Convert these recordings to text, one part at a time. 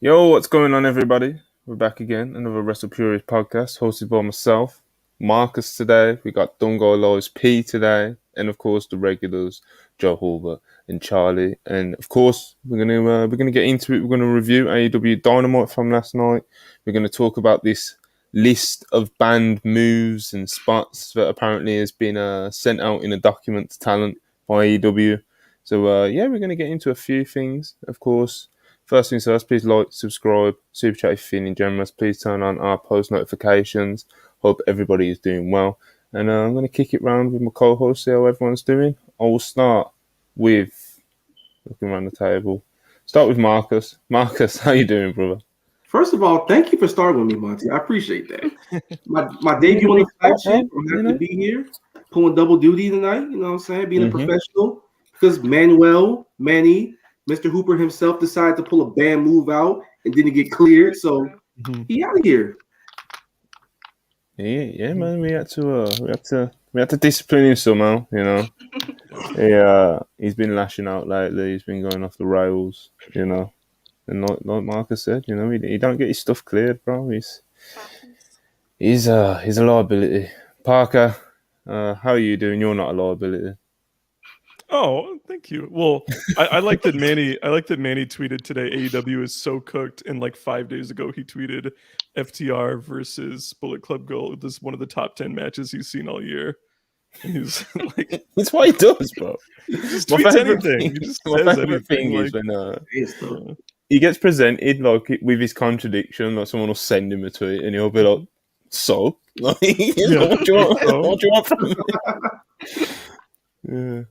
Yo, what's going on, everybody? We're back again, another WrestlePurists Podcast, hosted by myself, Marcus today. We got Dungo Lois P today, and of course the regulars, Joe Hulbert and Charlie. And of course, we're gonna get into it. We're gonna review AEW Dynamite from last night. We're gonna talk about this list of banned moves and spots that apparently has been sent out in a document to talent by AEW. So we're gonna get into a few things, of course. First things first, please like, subscribe, super chat if you're feeling generous. Please turn on our post notifications. Hope everybody is doing well. And I'm going to kick it round with my co-host, see how everyone's doing. I will start with, looking around the table, start with Marcus. Marcus, how you doing, brother? First of all, thank you for starting with me, Monty. I appreciate that. My debut on the flagship, I'm happy to be here, pulling double duty tonight, you know what I'm saying, being a professional. Because Manny, Mr. Hooper himself decided to pull a bad move out and didn't get cleared, so he out of here. Yeah, man. We had to discipline him somehow, you know. He's been lashing out lately. He's been going off the rails, you know. And like Marcus said, you know, he don't get his stuff cleared, bro. He's a liability. Parker, how are you doing? You're not a liability. Oh, thank you. Well, I like that Manny. I like that Manny tweeted today. AEW is so cooked, and like 5 days ago, he tweeted FTR versus Bullet Club Gold. This is one of the top 10 matches he's seen all year. And he's like, it's what he does, bro. He just tweets anything. He just says anything. Is when he gets presented like with his contradiction, like someone will send him a tweet, and he'll be like, "So, like, what do you want from me?" Yeah.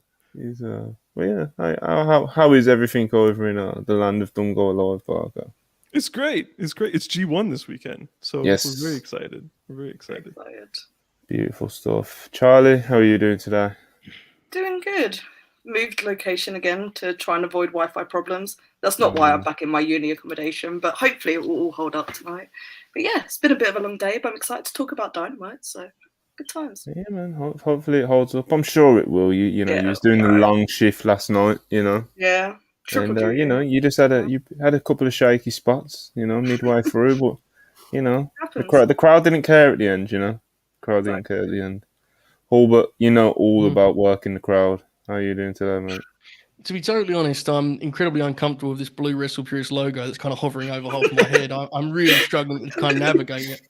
How is everything over in the land of Dungo Alive, Parker? It's great. It's G1 this weekend, so yes. We're very excited. Beautiful stuff. Charlie, how are you doing today? Doing good. Moved location again to try and avoid Wi-Fi problems. That's not why I'm back in my uni accommodation, but hopefully it will all hold up tonight. But yeah, it's been a bit of a long day, but I'm excited to talk about Dynamite, so good times. Yeah, man. Hopefully it holds up. I'm sure it will. You was doing the long shift last night, you know. Yeah. And you know, you just had a couple of shaky spots, you know, midway through, but you know, the crowd didn't care at the end, you know. Didn't care at the end. Hulbert, you know all about working the crowd. How are you doing today, mate? To be totally honest, I'm incredibly uncomfortable with this blue WrestlePurists logo that's kind of hovering over half of my head. I'm really struggling to kind of navigate it,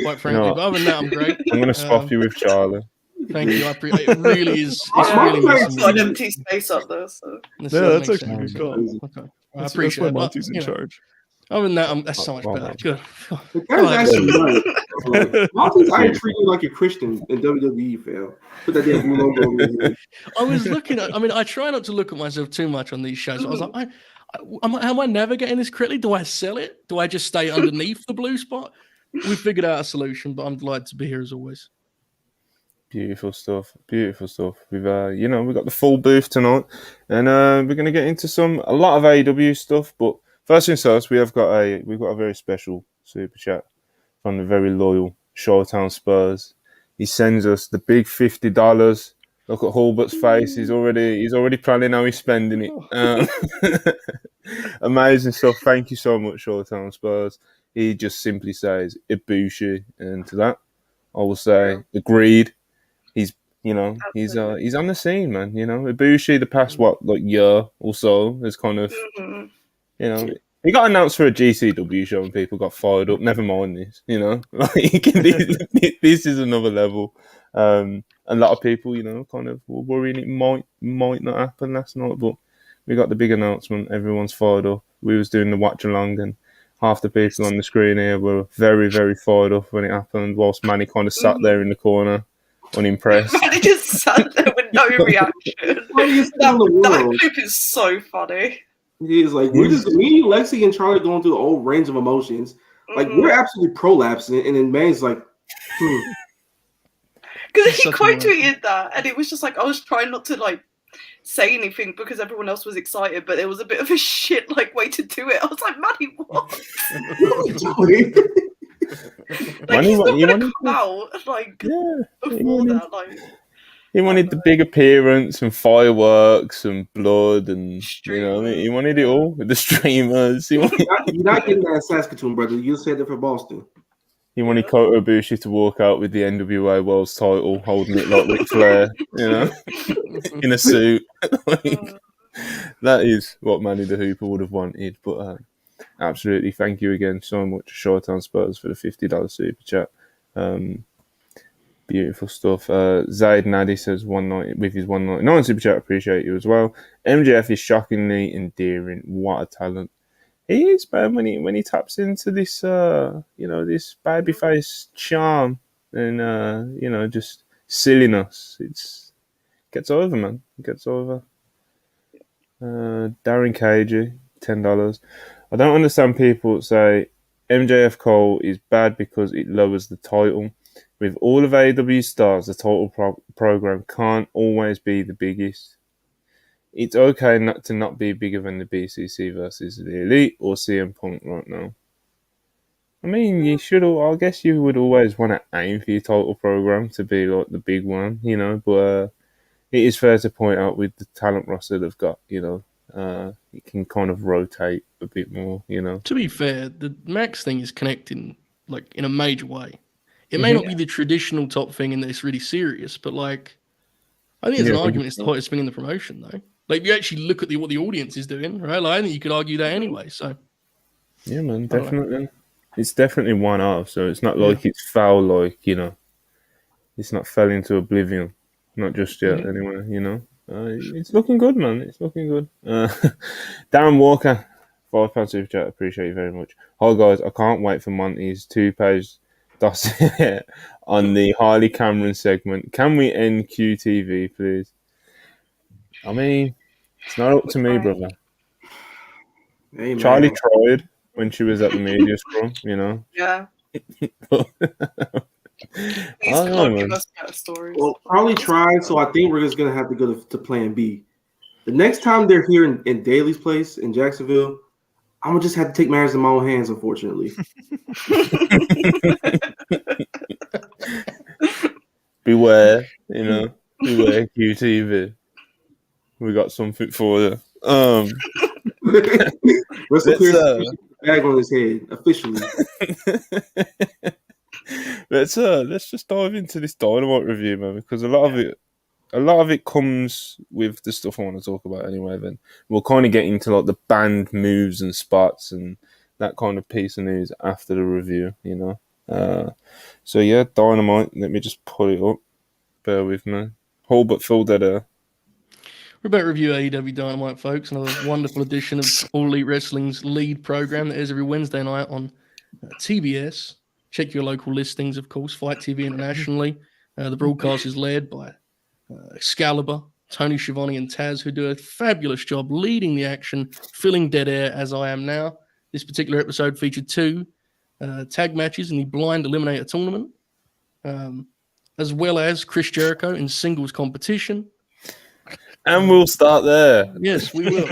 quite frankly. No. But other than that, I'm great. I'm going to swap you with Charlie. Thank you. I appreciate it. Really is. It's really got an empty space up there. So. Yeah, that's actually a good call. Okay. I appreciate it. Monty's in charge. Other than that, that's so much better. Good. That's actually right. Monty's I treat you like a Christian in WWE, fam. Put that damn logo over here. I was looking at. I mean, I try not to look at myself too much on these shows. I was like, am I navigating this correctly? Do I sell it? Do I just stay underneath the blue spot? We figured out a solution, but I'm delighted to be here as always. Beautiful stuff. We've we got the full booth tonight, and we're going to get into a lot of AEW stuff. But first things first, we've got a very special super chat from the very loyal Showtown Spurs. He sends us the big $50. Look at Hulbert's face. He's already planning how he's spending it. Amazing stuff. Thank you so much, Showtown Spurs. He just simply says Ibushi, and to that, I will say agreed. He's on the scene, man. You know, Ibushi the past year or so has kind of, you know, he got announced for a GCW show and people got fired up. Never mind this, you know, this is another level. A lot of people, you know, kind of were worrying it might not happen last night, but we got the big announcement. Everyone's fired up. We was doing the watch along, and half the people on the screen here were very, very fired up when it happened, whilst Manny kind of sat there in the corner, unimpressed. Manny just sat there with no reaction. That clip is so funny. He is like, we're just me, Lexi, and Charlie going through the whole range of emotions. Like, we're absolutely prolapsing, and then Manny's like, Because he quote tweeted that, and it was just like, I was trying not to like say anything because everyone else was excited, but there was a bit of a shit like way to do it. I was like, Manny, what? Like, he's not gonna come out like before that. Like, He wanted the big appearance and fireworks and blood and he wanted it all with the streamers. You're not getting that in Saskatoon, brother. You said it for Boston. He wanted Kota Ibushi to walk out with the NWA World's title, holding it like Ric Flair, in a suit. That is what Manny the Hooper would have wanted. But absolutely, thank you again so much, Showtime Spurs, for the $50 super chat. Beautiful stuff. Zaid Nadi says with his 199 super chat. Appreciate you as well. MJF is shockingly endearing. What a talent he is, man. When he taps into this, this babyface charm and just silliness, it gets over, man. It gets over. Darren Cagey, $10. I don't understand people that say MJF Cole is bad because it lowers the title. With all of AEW stars, the title program can't always be the biggest. It's okay not to be bigger than the BCC versus the Elite or CM Punk right now. I mean, I guess you would always want to aim for your title program to be like the big one, but it is fair to point out with the talent roster they've got, it can kind of rotate a bit more, To be fair, the Max thing is connecting like in a major way. It may not be the traditional top thing and it's really serious, but like I think there's an argument it's the hottest thing in the promotion though. Like if you actually look at what the audience is doing, right? Like I think you could argue that anyway. So yeah, man, definitely. It's definitely one off, so it's not like it's foul, like it's not fell into oblivion, not just yet. Anyway, it's looking good, man. It's looking good. Darren Walker, £5 super chat. Appreciate you very much. Hi guys, I can't wait for Monty's 2-page dossier on the Harley Cameron segment. Can we end QTV, please? I mean, it's not up to me, brother. Hey, Charlie tried when she was at the media scrum, Yeah. Please I come know, give man. us better stories. Well, probably tried, so I think we're just going to have to go to plan B. The next time they're here in Daly's place in Jacksonville, I'm going to just have to take matters in my own hands, unfortunately. Beware, beware QTV. We got something for you. WrestlePurists bag on his head officially. Let's just dive into this Dynamite review, man, because a lot of it comes with the stuff I want to talk about anyway. Then we'll kind of get into like the band moves and spots and that kind of piece of news after the review, So yeah, Dynamite. Let me just pull it up. Bear with me. Whole but full dead air. We're about to review AEW Dynamite, folks. Another wonderful edition of All Elite Wrestling's lead program that airs every Wednesday night on TBS. Check your local listings, of course. Fight TV internationally. The broadcast is led by Excalibur, Tony Schiavone, and Taz, who do a fabulous job leading the action, filling dead air as I am now. This particular episode featured 2 tag matches in the Blind Eliminator tournament, as well as Chris Jericho in singles competition. And we'll start there. Yes, we will.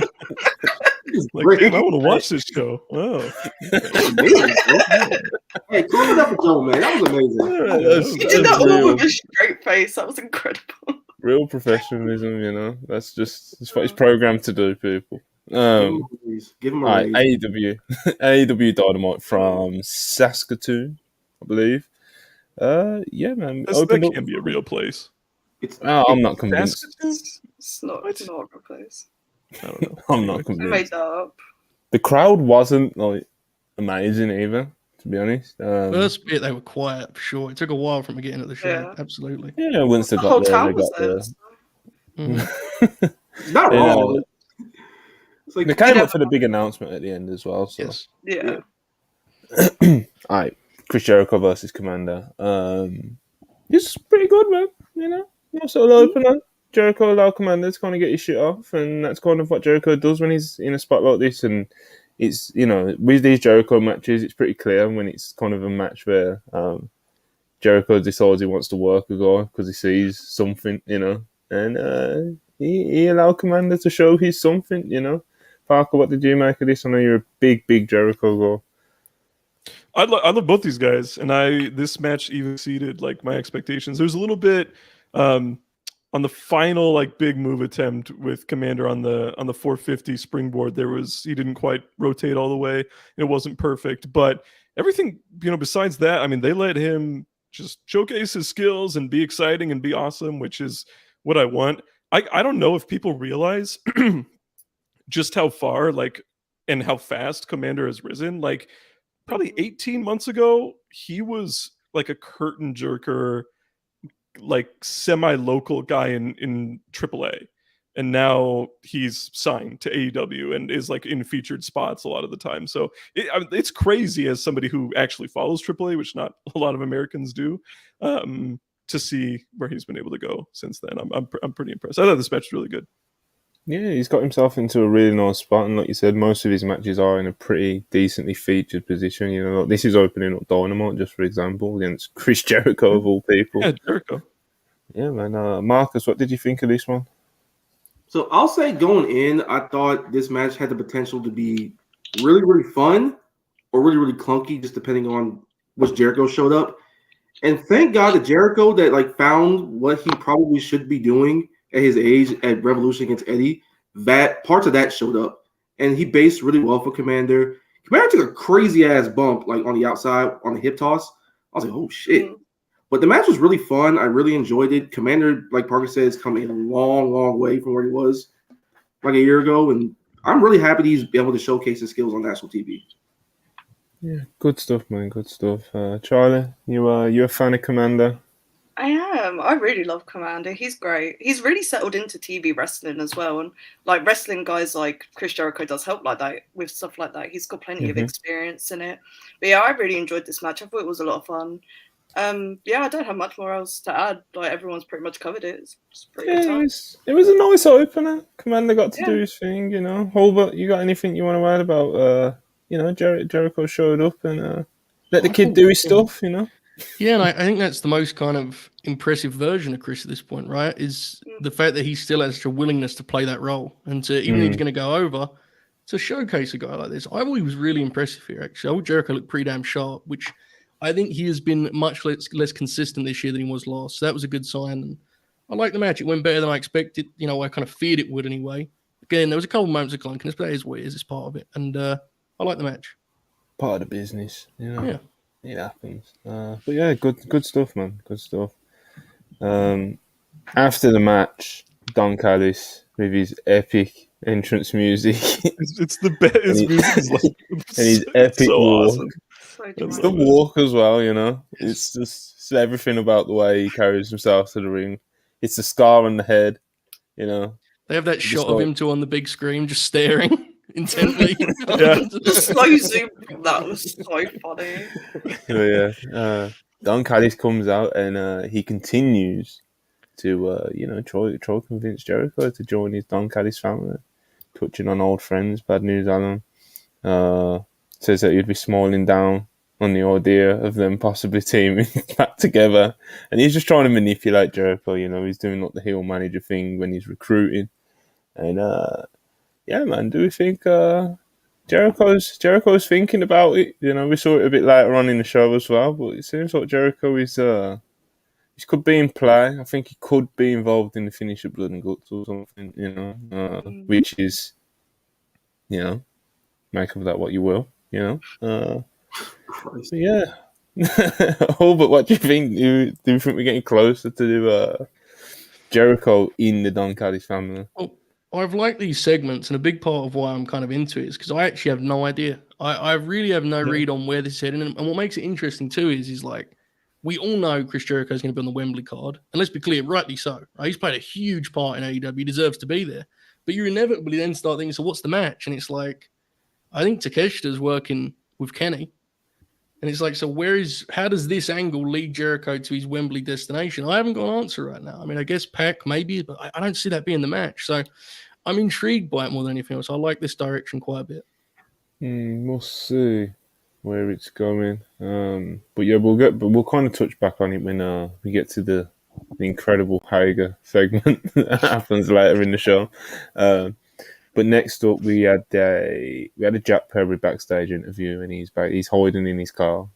Like, damn, I want to watch this show. Oh. Hey, call it up a Joe, man. That was amazing. You did that all with a straight face. That was incredible. Real professionalism, That's what it's programmed to do, people. Give him a raise. AEW Dynamite from Saskatoon, I believe. Yeah, man. That can be a real place. I'm not convinced. It's not a real place. I don't know. I'm not I convinced. made that up. The crowd wasn't like amazing either, to be honest. First bit they were quiet for sure. It took a while from getting at the show. Yeah. Absolutely. Yeah, once they The got whole there, town they was got there. there. So. It's not wrong. It's like They came up for the big announcement at the end as well. So. Yes. Yeah. All right, Chris Jericho versus Commander. It's pretty good, man. Nice little opener. Jericho allow Commander to kind of get his shit off, and that's kind of what Jericho does when he's in a spot like this. And it's with these Jericho matches, it's pretty clear when it's kind of a match where Jericho decides he wants to work a guy because he sees something, and he allowed Commander to show his something, Parker, what did you make of this? I know you're a big Jericho guy. I love both these guys, and this match even exceeded like my expectations. There's a little bit on the final like big move attempt with Commander on the 450 springboard, he didn't quite rotate all the way. It wasn't perfect, but everything, besides that, I mean, they let him just showcase his skills and be exciting and be awesome, which is what I want. I don't know if people realize just how far and how fast Commander has risen. Like probably 18 months ago, he was like a curtain jerker, like semi-local guy in AAA, and now he's signed to AEW and is like in featured spots a lot of the time. So it's crazy as somebody who actually follows AAA, which not a lot of Americans do, to see where he's been able to go since then. I'm pretty impressed. I thought this match was really good. Yeah, he's got himself into a really nice spot, and like you said, most of his matches are in a pretty decently featured position. Like this is opening up Dynamite, just for example, against Chris Jericho of all people. Yeah, Jericho. Yeah, man. Marcus, what did you think of this one? So I'll say going in, I thought this match had the potential to be really, really fun or really, really clunky, just depending on which Jericho showed up. And thank God that Jericho that found what he probably should be doing at his age at Revolution against Eddie. That parts of that showed up, and he based really well for Commander. Commander took a crazy ass bump on the outside on the hip toss. I was like, oh shit. But the match was really fun. I really enjoyed it. Commander, like Parker said, has come a long, long way from where he was like a year ago, and I'm really happy he's able to showcase his skills on national TV. Yeah, good stuff, man. Good stuff. Charlie, you a fan of Commander? I am. I really love Commander. He's great. He's really settled into TV wrestling as well, and wrestling guys like Chris Jericho does help like that with stuff like that. He's got plenty of experience in it. But yeah, I really enjoyed this match. I thought it was a lot of fun. Yeah, I don't have much more else to add. Everyone's pretty much covered it. It's pretty good time. It was a nice opener. Commander got to do his thing, Holbert, you got anything you want to add about Jericho showed up and let the kid do his stuff, Yeah, and I think that's the most kind of impressive version of Chris at this point, right? Is the fact that he still has a willingness to play that role and to, even if he's going to go over, to showcase a guy like this. I thought he was really impressive here, actually. I thought Jericho looked pretty damn sharp, which I think he has been much less consistent this year than he was last. So that was a good sign. And I like the match. It went better than I expected. I kind of feared it would anyway. Again, there was a couple of moments of clunkiness, but that is what it is. It's part of it. And I like the match. Part of the business, Yeah. It happens. But yeah, good stuff, man. Good stuff. After the match, Don Callis with his epic entrance music. It's the best. And his epic so walk. awesome. It's the walk as well, It's just everything about the way he carries himself to the ring. It's the scar on the head, They have that shot of him too on the big screen, just staring intently. The slow zoom. That was so funny. Yeah. Don Callis comes out and he continues to, try to convince Jericho to join his Don Callis family, touching on old friends. Bad News Allen says that he'd be smiling down on the idea of them possibly teaming back together, and he's just trying to manipulate Jericho. He's doing the heel manager thing when he's recruiting, and yeah, man. Do we think Jericho's thinking about it? We saw it a bit later on in the show as well, but it seems like Jericho is he could be in play. I think he could be involved in the finish of Blood and Guts or something. Which is, make of that what you will. Yeah. But what do you think? Do you think we're getting closer to Jericho in the Don Callis family? Well, I've liked these segments, and a big part of why I'm kind of into it is because I actually have no idea. I really have no read on where this is heading. And what makes it interesting too is we all know Chris Jericho is going to be on the Wembley card. And let's be clear, rightly so. Right? He's played a huge part in AEW. He deserves to be there. But you inevitably then start thinking, so what's the match? And it's I think Takeshita's working with Kenny. And it's so how does this angle lead Jericho to his Wembley destination? I haven't got an answer right now. I mean, I guess PAC maybe, but I don't see that being the match. So I'm intrigued by it more than anything else. I like this direction quite a bit. We'll see where it's going. But yeah, we'll kind of touch back on it when we get to the incredible Hager segment that happens later in the show. But next up, we had a Jack Perry backstage interview, and he's hiding in his car.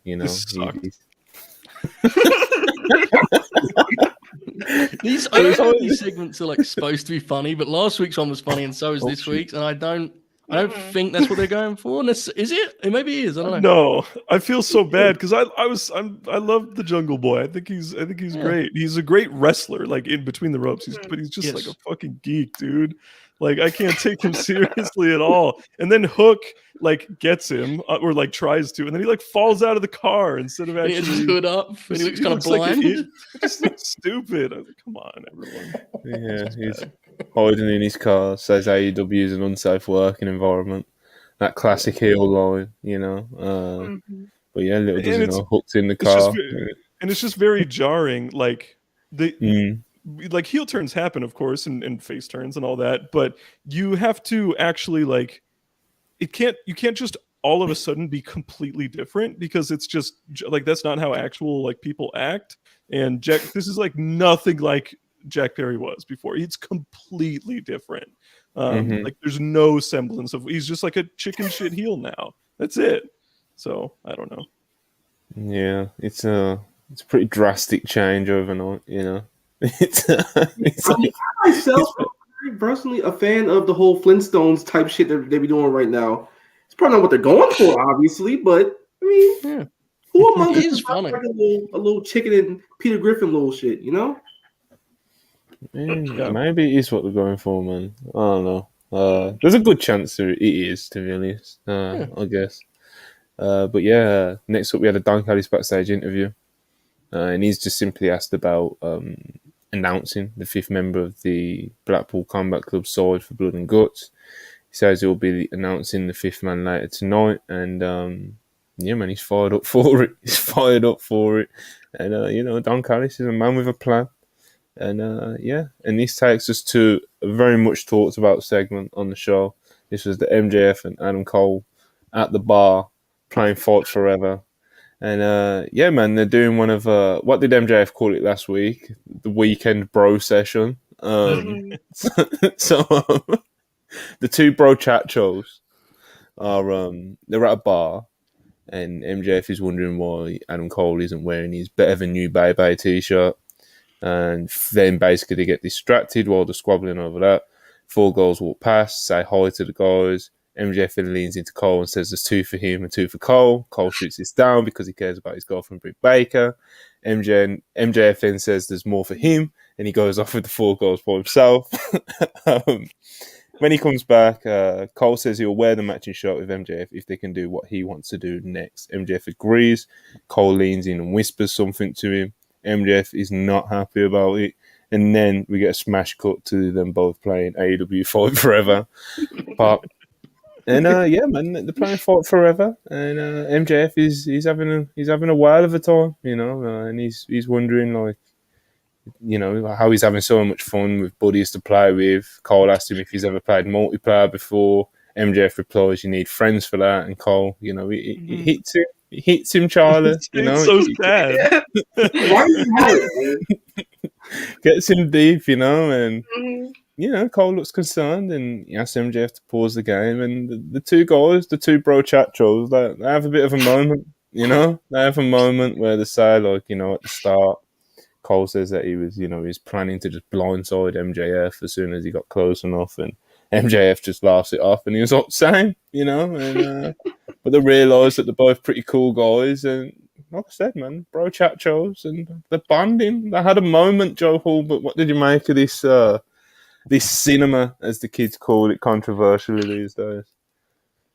I know these segments are like supposed to be funny, but last week's one was funny, and so is this week's, and I don't think that's what they're going for. Is it? It maybe is. I don't know. No, I feel so bad because I love the Jungle Boy. I think he's great. He's a great wrestler, like in between the ropes. But he's just like a fucking geek, dude. Like I can't take him seriously at all. And then Hook like gets him or like tries to, and then he like falls out of the car instead of actually. He has his hood up, and he looks kind of blind. Like just looks stupid. I was like, come on, everyone. Yeah, he's hiding in his car. Says AEW is an unsafe working environment. That classic heel line, you know. But yeah, little does he know, Hook's in the car, and it's just very jarring. Like like heel turns happen, of course, and face turns and all that, but you have to actually like you can't just all of a sudden be completely different, because it's just like that's not how actual like people act. And this is like nothing like Jack Perry was before. It's completely different. Like there's no semblance of, he's just like a chicken shit heel now. That's it. So I don't know. Yeah, it's a pretty drastic change overnight, you know. It's like, I myself am personally a fan of the whole Flintstones type shit that they be doing right now. It's probably not what they're going for, obviously, but I mean, who among us is like a little chicken and Peter Griffin little shit, you know? Maybe it is what they're going for, man. I don't know. There's a good chance that it is, to be honest. I guess. But yeah, next up we had a Don Callis backstage interview, and he's just simply asked about announcing the 5th member of the Blackpool Combat Club side for Blood and Guts. He says he'll be announcing the 5th man later tonight, and yeah, man, he's fired up for it. And you know, Don Callis is a man with a plan. And yeah, and this takes us to a very much talked about segment on the show. This was the MJF and Adam Cole at the bar playing Fight Forever. And yeah, man, they're doing one of what did MJF call it last week? The weekend bro session. So the two bro chachos are they're at a bar, and MJF is wondering why Adam Cole isn't wearing his Better Than You Baby t-shirt. And then basically they get distracted while they're squabbling over that. 4 girls walk past, say hi to the guys. MJF then leans into Cole and says there's 2 for him and 2 for Cole. Cole shoots this down because he cares about his girlfriend Britt Baker. MJF then says there's more for him, and he goes off with the 4 girls by himself. When he comes back, Cole says he'll wear the matching shirt with MJF if they can do what he wants to do next. MJF agrees. Cole leans in and whispers something to him. MJF is not happy about it. And then we get a smash cut to them both playing AEW Fight Forever. And yeah, man, they're playing Fight Forever, and MJF is having a while of a time, you know, and he's wondering, like, you know, how he's having so much fun with buddies to play with. Cole asked him if he's ever played multiplayer before. MJF replies, "You need friends for that." And Cole, you know, it hits him. It hits him, Charlie. You know, it's so sad. Gets him deep, you know, and you know, Cole looks concerned, and he asks MJF to pause the game. And the 2 guys, the 2 bro chachos, they have a bit of a moment, you know. They have a moment where they say, like, you know, at the start, Cole says that he was planning to just blindside MJF as soon as he got close enough, and MJF just laughs it off, and he was like, same, you know. And but they realise that they're both pretty cool guys, and like I said, man, bro chachos, and they're bonding. They had a moment, Joe Hall. But what did you make of this? This cinema, as the kids call it, controversially these days.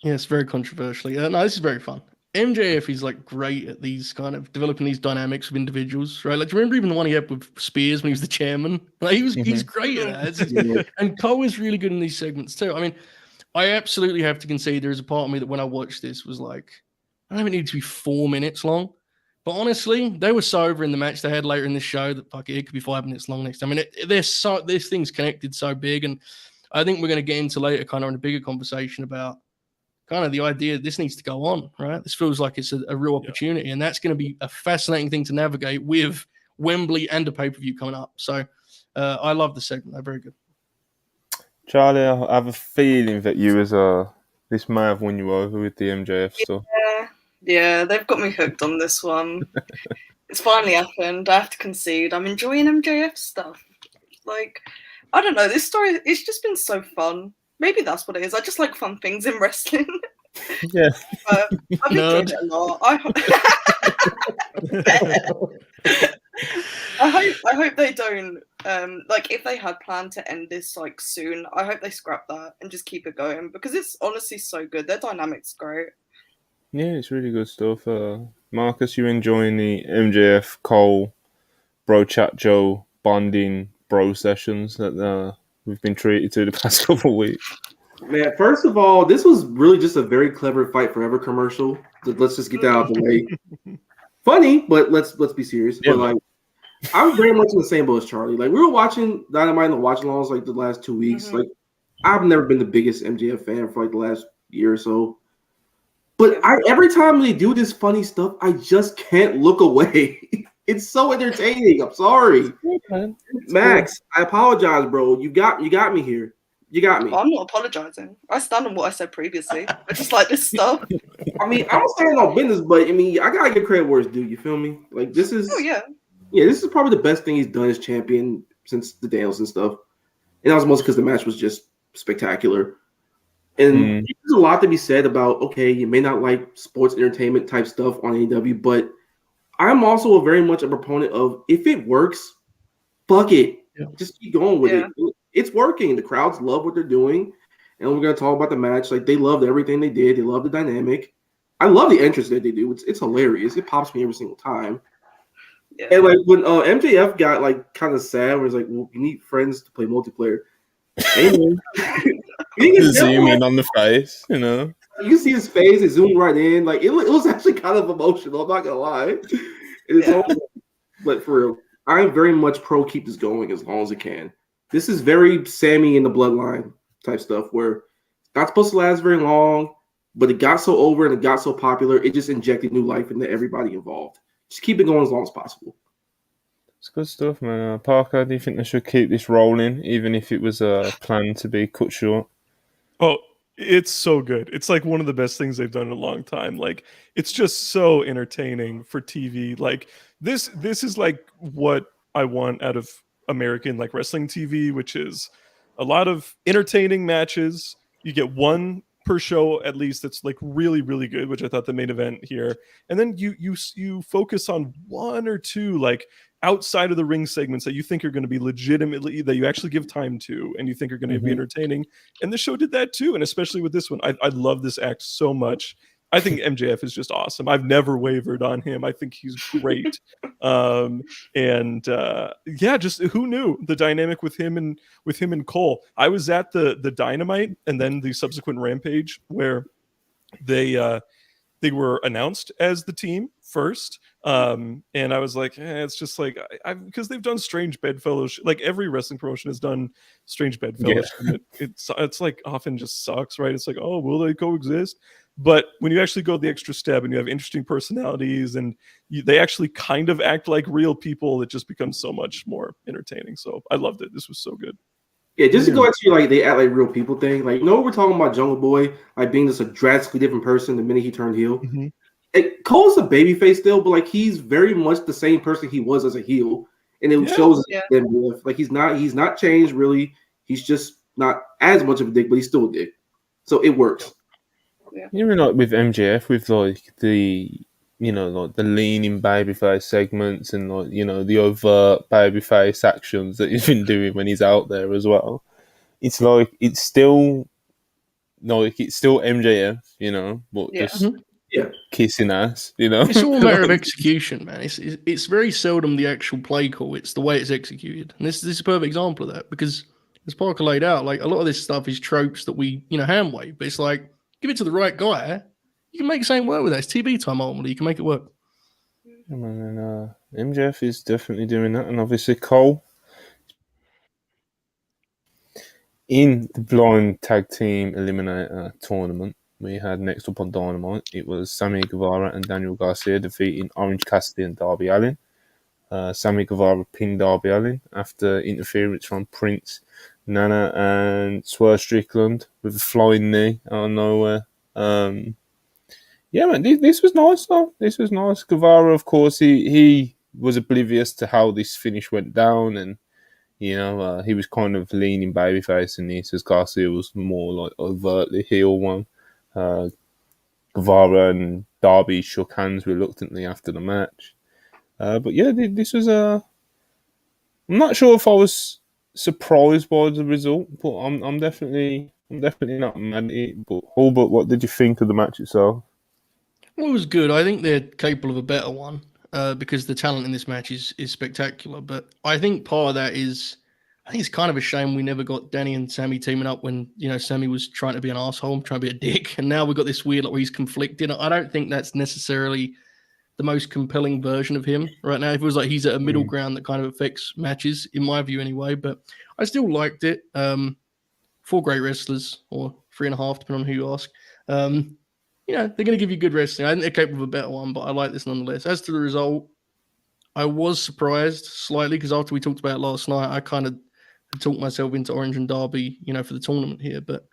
Yeah, it's very controversial. No, this is very fun. MJF is like great at these kind of developing these dynamics with individuals, right? Like, do you remember even the one he had with Spears when he was the chairman? Like, he's great at that. And Cole is really good in these segments too. I mean, I absolutely have to concede there is a part of me that when I watched this was like, I don't even need it to be 4 minutes long. But honestly, they were so over in the match they had later in the show that fuck it could be 5 minutes long next time. I mean, this thing's connected so big, and I think we're going to get into later kind of in a bigger conversation about kind of the idea that this needs to go on, right? This feels like it's a real opportunity, and that's going to be a fascinating thing to navigate with Wembley and a pay-per-view coming up. So I love the segment. They're very good. Charlie, I have a feeling that this may have won you over with the MJF stuff. Yeah, they've got me hooked on this one. It's finally happened. I have to concede. I'm enjoying MJF stuff. Like, I don't know. This story, it's just been so fun. Maybe that's what it is. I just like fun things in wrestling. Yeah. I've enjoyed it a lot. I hope they don't. Like, if they had planned to end this like soon, I hope they scrap that and just keep it going because it's honestly so good. Their dynamic's great. Yeah, it's really good stuff. Marcus, you enjoying the MJF Cole Bro Chat Joe bonding bro sessions that we've been treated to the past couple of weeks? Man, first of all, this was really just a very clever Fight Forever commercial. Let's just get that out of the way. Funny, but let's be serious. Yeah, but like, I'm very much in the same boat as Charlie. Like, we were watching Dynamite and the watch-alongs like the last 2 weeks. Like, I've never been the biggest MJF fan for like the last year or so. But every time they do this funny stuff, I just can't look away. It's so entertaining. I'm sorry, Max. Cool. I apologize, bro. You got me here. You got me. I'm not apologizing. I stand on what I said previously. I just like this stuff. I mean, I don't stand on business, but I mean, I gotta give credit where it's due. You feel me? Like, this is. Oh yeah. Yeah, this is probably the best thing he's done as champion since the Danielson stuff, and that was mostly because the match was just spectacular. And there's a lot to be said about, okay, you may not like sports entertainment type stuff on AEW, but I'm also very much a proponent of, if it works, fuck it. Yeah. Just keep going with it. It's working. The crowds love what they're doing. And we're going to talk about the match. Like, they loved everything they did. They love the dynamic. I love the entrance that they do. It's hilarious. It pops me every single time. Yeah. And like when MJF got like kind of sad, where it's like, well, you need friends to play multiplayer. Amen. Zoom in on the face, you know. You can see his face. It zoomed right in. Like, it was actually kind of emotional. I'm not gonna lie. But for real, I'm very much pro keep this going as long as it can. This is very Sammy in the Bloodline type stuff where it's not supposed to last very long, but it got so over and it got so popular, it just injected new life into everybody involved. Just keep it going as long as possible. It's good stuff, man. Parker, do you think they should keep this rolling, even if it was planned to be cut short? Oh, it's so good. It's like one of the best things they've done in a long time. Like, it's just so entertaining for TV. Like, this is like what I want out of American like wrestling TV, which is a lot of entertaining matches. You get one per show at least that's like really, really good, which I thought the main event here. And then you focus on one or two like outside of the ring segments that you think are going to be legitimately, that you actually give time to and you think are going to be entertaining. And the show did that too. And especially with this one, I love this act so much. I think MJF is just awesome. I've never wavered on him. I think he's great. Yeah, just who knew the dynamic with him and Cole. I was at the Dynamite and then the subsequent Rampage where they were announced as the team first. And I was like, it's just like, because they've done strange bedfellows. Like every wrestling promotion has done strange bedfellows. Yeah. It's like often just sucks, right? It's like, oh, will they coexist? But when you actually go the extra step and you have interesting personalities and they actually kind of act like real people, it just becomes so much more entertaining. So I loved it. This was so good. Yeah, just to go into like they act like real people thing. Like, you know, we're talking about Jungle Boy like being just a drastically different person the minute he turned heel. Cole's a babyface still, but like he's very much the same person he was as a heel, and it shows that like he's not changed really. He's just not as much of a dick, but he's still a dick. So it works. Yeah. You know, like with MJF, with like the like the leaning babyface segments and like the overt babyface actions that he's been doing when he's out there as well. It's like it's still MJF, but just kissing ass. It's all a matter of execution, man. It's very seldom the actual play call. It's the way it's executed, and this is a perfect example of that because as Parker laid out, like a lot of this stuff is tropes that we hand wave, but it's like. Give it to the right guy, you can make the same work with that. It's TV time ultimately. You can make it work. Yeah, man, and MJF is definitely doing that, and obviously Cole in the blind tag team eliminator tournament we had next up on Dynamite. It was Sammy Guevara and Daniel Garcia defeating Orange Cassidy and Darby Allin. Sammy Guevara pinned Darby Allin after interference from Prince Nana and Swerve Strickland with a flying knee out of nowhere. Yeah, man, this was nice though. This was nice. Guevara, of course, he was oblivious to how this finish went down, and he was kind of leaning babyface in this, as Garcia was more like overtly heel one. Guevara and Darby shook hands reluctantly after the match. But yeah, this was I'm not sure if I was surprised by the result, but I'm definitely not mad at it. But Hulbert, what did you think of the match itself? Well, it was good. I think they're capable of a better one because the talent in this match is spectacular. But I think part of that is, I think it's kind of a shame we never got Danny and Sammy teaming up when, Sammy was trying to be an asshole, trying to be a dick. And now we've got this weird, where he's conflicted. I don't think that's necessarily the most compelling version of him right now. It feels like he's at a middle ground that kind of affects matches, in my view anyway. But I still liked it. 4 great wrestlers, or 3.5, depending on who you ask. They're going to give you good wrestling. I think they're capable of a better one, but I like this nonetheless. As to the result, I was surprised slightly because after we talked about it last night, I kind of talked myself into Orange and Derby, for the tournament here, but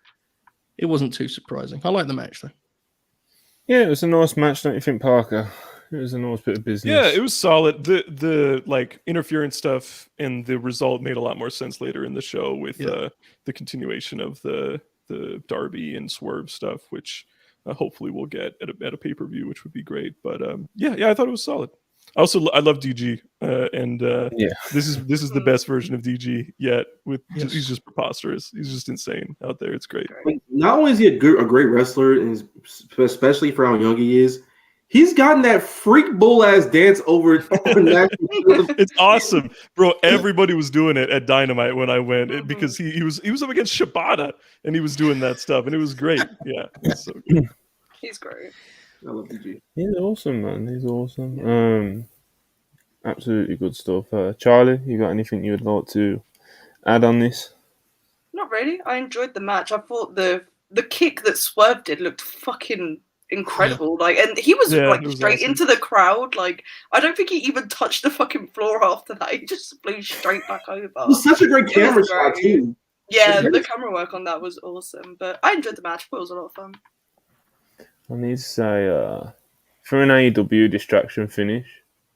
it wasn't too surprising. I like the match, though. Yeah, it was a nice match, don't you think, Parker? It was a nice bit of business. Yeah, it was solid. The interference stuff and the result made a lot more sense later in the show with the continuation of the Darby and Swerve stuff, which hopefully we'll get at a pay-per-view, which would be great. But I thought it was solid. I love DG, and this is the best version of DG yet. He's just preposterous. He's just insane out there. It's great. Not only is he a great wrestler, and especially for how young he is, he's gotten that freak bull ass dance over It's awesome, bro. Everybody was doing it at Dynamite when I went because he was up against Shibata and he was doing that stuff, and it was great. Yeah, it's so good. He's great. I love DG. He's awesome, man. He's awesome. Absolutely good stuff. Charlie, you got anything you would like to add on this? Not really. I enjoyed the match. I thought the kick that Swerve did looked fucking incredible. And he was straight awesome into the crowd. I don't think he even touched the fucking floor after that. He just flew straight back over. It was such a great camera shot too. Yeah, the camera work on that was awesome. But I enjoyed the match. I thought it was a lot of fun. I need to say, for an AEW distraction finish,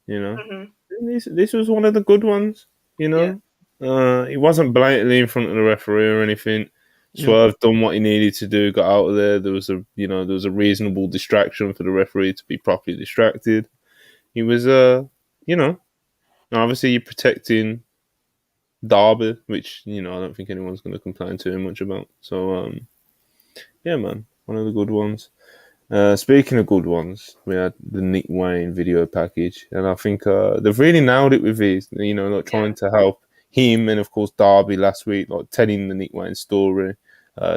this was one of the good ones. He wasn't blatantly in front of the referee or anything. Swerve done what he needed to do, got out of there. There was a reasonable distraction for the referee to be properly distracted. He was, obviously you're protecting Darby, which I don't think anyone's going to complain too much about. So, man, one of the good ones. Speaking of good ones, we had the Nick Wayne video package, and I think they've really nailed it with these. Trying to help him and of course Darby last week, telling the Nick Wayne story,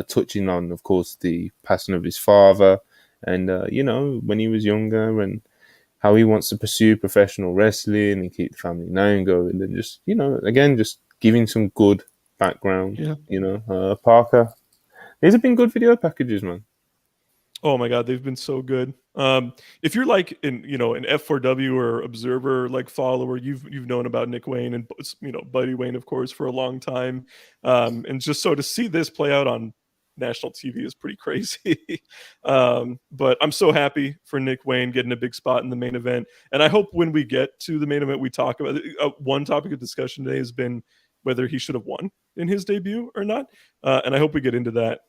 touching on of course the passing of his father, and when he was younger and how he wants to pursue professional wrestling and keep the family name going, and just again just giving some good background. Parker, these have been good video packages, man. Oh my God, they've been so good. If you're an F4W or Observer follower, you've known about Nick Wayne and Buddy Wayne, of course, for a long time. And just so to see this play out on national TV is pretty crazy. But I'm so happy for Nick Wayne getting a big spot in the main event. And I hope when we get to the main event, we talk about one topic of discussion today has been whether he should have won in his debut or not. And I hope we get into that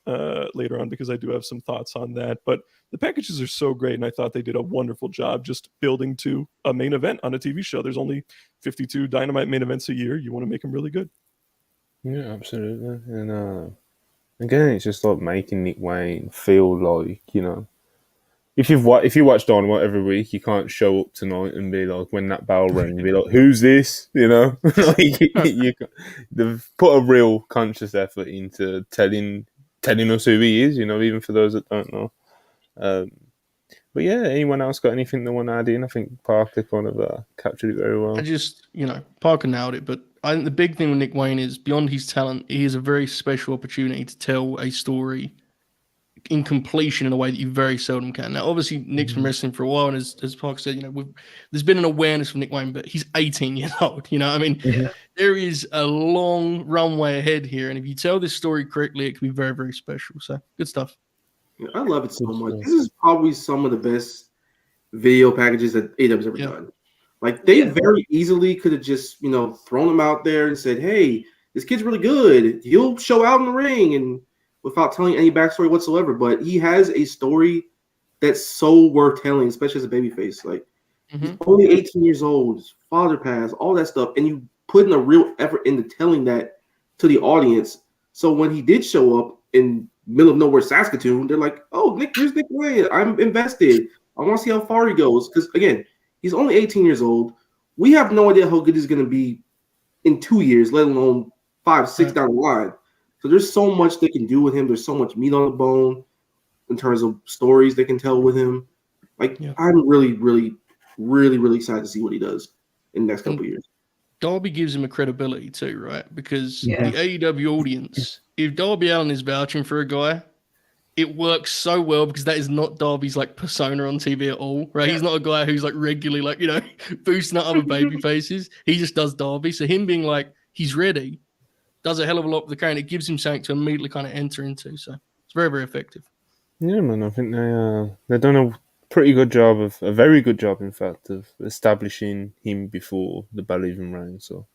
later on because I do have some thoughts on that. But the packages are so great, and I thought they did a wonderful job just building to a main event on a TV show. There's only 52 Dynamite main events a year. You want to make them really good. Yeah, absolutely. And again, it's just making Nick Wayne feel like, if you watch Dynamite every week, you can't show up tonight and be like, when that bell rings, be like, who's this? They've put a real conscious effort into telling us who he is, even for those that don't know. But yeah, anyone else got anything they want to add in? I think Parker kind of captured it very well. I just, Parker nailed it, but I think the big thing with Nick Wayne is beyond his talent, he has a very special opportunity to tell a story in completion in a way that you very seldom can. Now, obviously, Nick's been wrestling for a while, and as Parker said, there's been an awareness from Nick Wayne, but he's 18 years old. There is a long runway ahead here, and if you tell this story correctly, it can be very, very special. So, good stuff. I love it so much. This is probably some of the best video packages that AEW's ever done. Like they very easily could have just, thrown him out there and said, "Hey, this kid's really good. He'll show out in the ring," and without telling any backstory whatsoever. But he has a story that's so worth telling, especially as a babyface. Like he's only 18 years old, his father passed, all that stuff, and you put in a real effort into telling that to the audience. So when he did show up in middle of nowhere Saskatoon, they're like, "Oh, here's Nick Wayne. I'm invested. I want to see how far he goes." Because again, he's only 18 years old. We have no idea how good he's going to be in 2 years, let alone 5, 6 down the line. So there's so much they can do with him. There's so much meat on the bone in terms of stories they can tell with him. I'm really, really, really, really excited to see what he does in the next couple of years. Darby gives him a credibility too, right? Because the AEW audience, if Darby Allin is vouching for a guy, it works so well because that is not Darby's persona on TV at all, right? He's not a guy who's regularly boosting up other baby faces. He just does Darby. So him being he's ready does a hell of a lot for the crowd. It gives him something to immediately kind of enter into. So it's very, very effective. Yeah, man. I think they've done a very good job, in fact, of establishing him before the bell even rang. So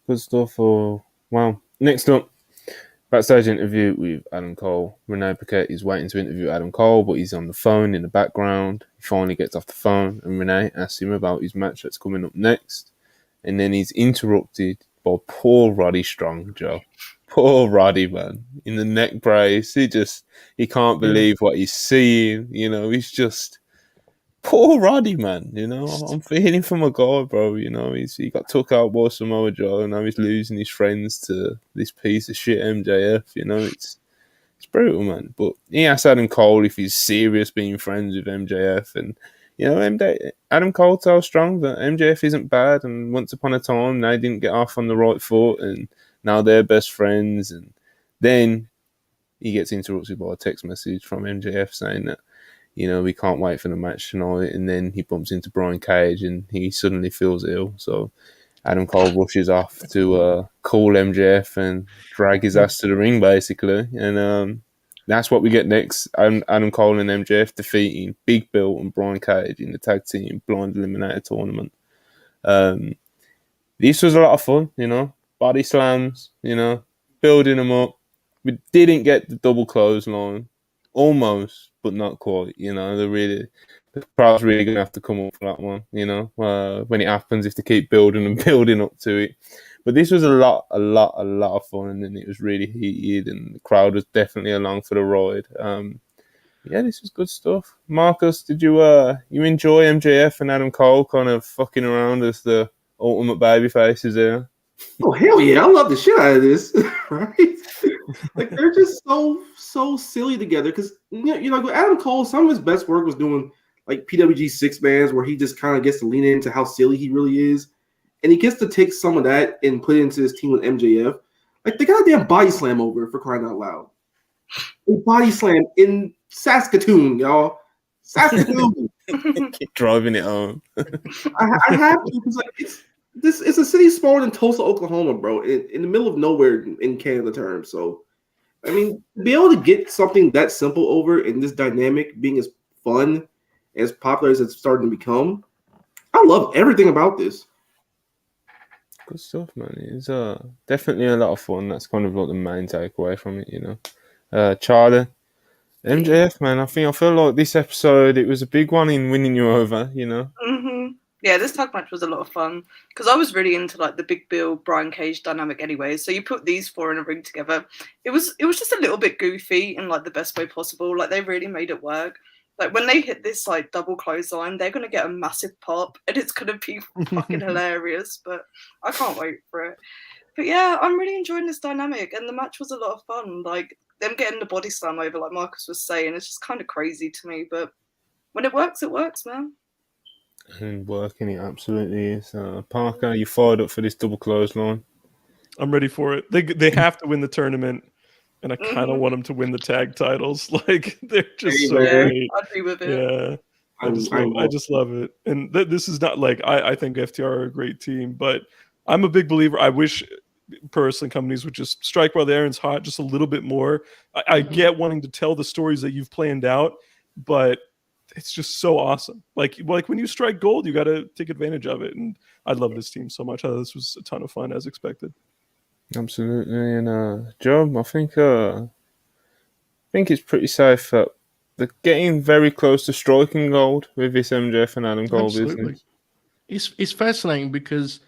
good stuff. Wow. Next up, backstage interview with Adam Cole. Renee Paquette is waiting to interview Adam Cole, but he's on the phone in the background. He finally gets off the phone, and Renee asks him about his match that's coming up next. And then he's interrupted by poor Roddy Strong, Joe. Poor Roddy, man. In the neck brace. He can't believe what he's seeing. He's just... Poor Roddy, man. I'm feeling for my guy, bro. He got took out by Samoa Joe, and now he's losing his friends to this piece of shit MJF. It's brutal, man. But he asked Adam Cole if he's serious being friends with MJF, and Adam Cole tells Strong that MJF isn't bad, and once upon a time they didn't get off on the right foot, and now they're best friends. And then he gets interrupted by a text message from MJF saying that we can't wait for the match tonight. And then he bumps into Brian Cage and he suddenly feels ill. So Adam Cole rushes off to call MJF and drag his ass to the ring, basically. And that's what we get next. Adam Cole and MJF defeating Big Bill and Brian Cage in the tag team blind eliminator tournament. This was a lot of fun, body slams, building them up. We didn't get the double clothesline. Almost, but not quite. The crowd's really going to have to come up for that one, when it happens, if they keep building and building up to it. But this was a lot of fun, and it was really heated, and the crowd was definitely along for the ride. This was good stuff. Marcus, did you enjoy MJF and Adam Cole kind of fucking around as the ultimate baby faces there? Oh, hell yeah. I love the shit out of this, right? They're just so silly together because, Adam Cole, some of his best work was doing PWG 6-mans where he just kind of gets to lean into how silly he really is. And he gets to take some of that and put it into his team with MJF. They got a damn body slam over, for crying out loud. A body slam in Saskatoon, y'all. Saskatoon. Keep driving it home. I have to because it's a city smaller than Tulsa, Oklahoma, bro. In the middle of nowhere in Canada terms. So, to be able to get something that simple over in this dynamic being as fun, as popular as it's starting to become, I love everything about this. Good stuff, man. It's definitely a lot of fun. That's kind of the main takeaway from it, Charlie. MJF, man, I feel like this episode, it was a big one in winning you over, Mm-hmm. Yeah, this tag match was a lot of fun because I was really into the Big Bill Brian Cage dynamic anyway. So you put these four in a ring together. It was just a little bit goofy in the best way possible. They really made it work. When they hit this double clothesline, they're gonna get a massive pop and it's gonna be fucking hilarious. But I can't wait for it. But yeah, I'm really enjoying this dynamic and the match was a lot of fun. Them getting the body slam over, like Marcus was saying, it's just kind of crazy to me. But when it works, man. And working, it absolutely is. Parker, you fired up for this double clothesline? I'm ready for it. They have to win the tournament, and I kind of want them to win the tag titles. They're just so great. I'd be with it. Yeah, I just love it. And this is not I think FTR are a great team, but I'm a big believer. I wish pro wrestling companies would just strike while the iron's hot just a little bit more. I get wanting to tell the stories that you've planned out, but it's just so awesome. Like when you strike gold, you got to take advantage of it. And I love this team so much. This was a ton of fun, as expected. Absolutely. And Joe, I think it's pretty safe that they're getting very close to striking gold with this MJF and Adam Cole business. It's fascinating because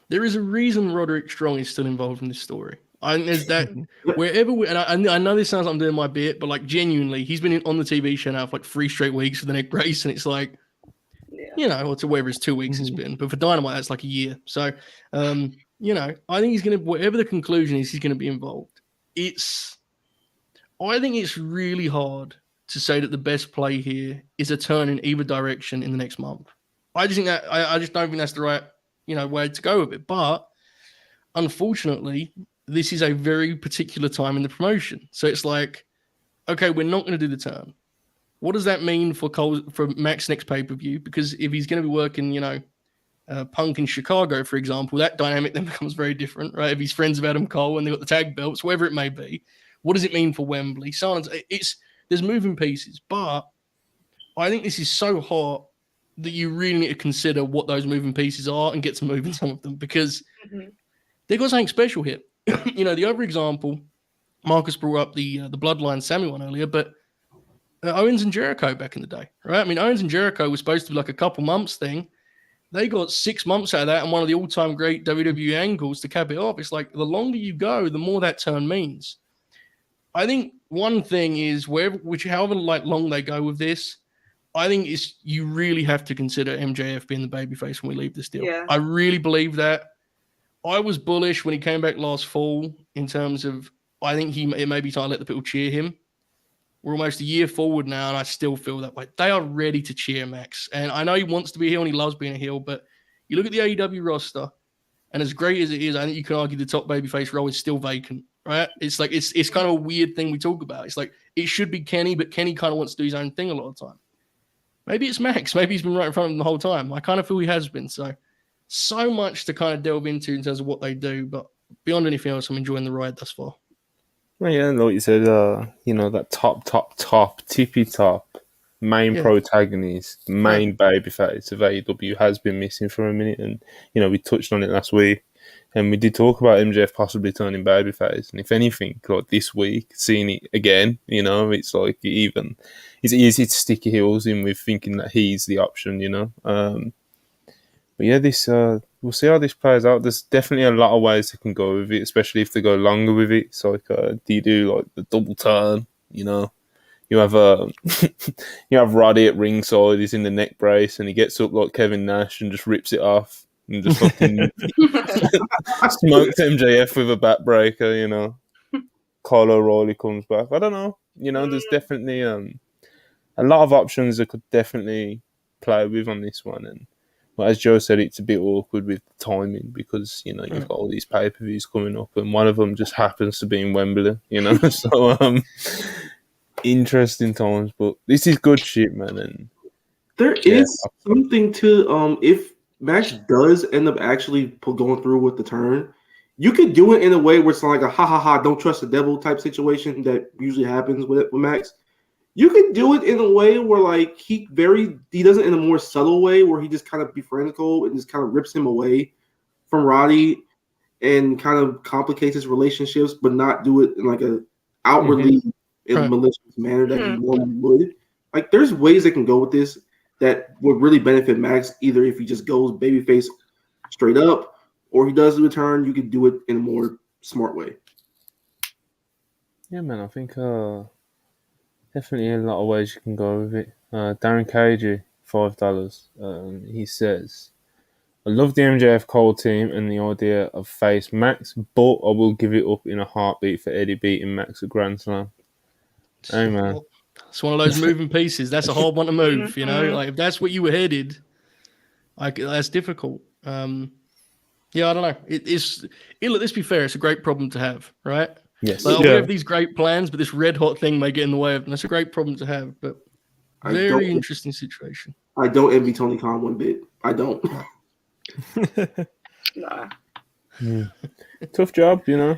there is a reason Roderick Strong is still involved in this story. There's that wherever and I know this sounds like I'm doing my bit, but like genuinely, he's been on the TV show now for like 3 straight weeks for the neck brace, and it's like, you know, it's whatever it's 2 weeks it's been, but for Dynamite that's like a year. So, you know, I think he's gonna, whatever the conclusion is, he's gonna be involved. I think it's really hard to say that the best play here is a turn in either direction in the next month. I just think that I just don't think that's the right, you know, way to go with it. But unfortunately, this is a very particular time in the promotion. So it's like, okay, we're not going to do the turn. What does that mean for Mac's next pay-per-view? Because if he's going to be working, you know, Punk in Chicago, for example, that dynamic then becomes very different, right? If he's friends with Adam Cole and they've got the tag belts, whatever it may be, what does it mean for Wembley? So there's moving pieces, but I think this is so hot that you really need to consider what those moving pieces are and get to moving some of them, because they've got something special here. You know, the other example, Marcus brought up the Bloodline Sammy one earlier, but Owens and Jericho back in the day, right? I mean, Owens and Jericho was supposed to be like a couple months thing. They got 6 months out of that and one of the all-time great WWE angles to cap it off. It's like the longer you go, the more that turn means. I think one thing is however like long they go with this, I think you really have to consider MJF being the babyface when we leave this deal. Yeah. I really believe that. I was bullish when he came back last fall in terms of I think it may be time to let the people cheer him. We're almost a year forward now, and I still feel that way. They are ready to cheer Max. And I know he wants to be a heel and he loves being a heel, but you look at the AEW roster, and as great as it is, I think you can argue the top babyface role is still vacant, right? It's like it's kind of a weird thing we talk about. It's like it should be Kenny, but Kenny kind of wants to do his own thing a lot of the time. Maybe it's Max. Maybe he's been right in front of him the whole time. I kind of feel he has been. So much to kind of delve into in terms of what they do, but beyond anything else, I'm enjoying the ride thus far. Well, yeah, like you said, you know, that top, tippy top main protagonist, main babyface of AEW has been missing for a minute, and you know, we touched on it last week, and we did talk about MJF possibly turning babyface, and if anything, like this week, seeing it again, you know, it's like it's easy to stick your heels in with thinking that he's the option, you know. But yeah, we'll see how this plays out. There's definitely a lot of ways they can go with it, especially if they go longer with it. It's like, do you do like the double turn? You know, you have you have Roddy at ringside. He's in the neck brace, and he gets up like Kevin Nash and just rips it off and just fucking smokes MJF with a backbreaker. You know, Kyle O'Reilly comes back. I don't know. You know, there's definitely a lot of options that could definitely play with on this one. And well, as Joe said, it's a bit awkward with the timing because, you know, you've got all these pay-per-views coming up and one of them just happens to be in Wembley, you know. So, interesting times, but this is good shit, man. And there is something to, if Max does end up actually going through with the turn, you could do it in a way where it's like a ha, don't trust the devil type situation that usually happens with Max. You could do it in a way where, like, he does it in a more subtle way where he just kind of befriends Cole and just kind of rips him away from Roddy and kind of complicates his relationships, but not do it in like a outwardly malicious manner that he normally would. Like, there's ways they can go with this that would really benefit Max, either if he just goes babyface straight up or he does the turn. You could do it in a more smart way. Yeah, man, I think definitely a lot of ways you can go with it. Darren Cagey, $5. He says, I love the MJF Cole team and the idea of face Max, but I will give it up in a heartbeat for Eddie beating Max at Grand Slam. Hey, man. It's one of those moving pieces. That's a hard one to move, you know? Like, if that's what you were headed, that's difficult. Yeah, I don't know. Let's be fair, it's a great problem to have, right? Yes. Like, we have these great plans, but this red hot thing may get in the way of them. That's a great problem to have, but very interesting situation. I don't envy Tony Khan one bit. I don't. Nah. Tough job, you know.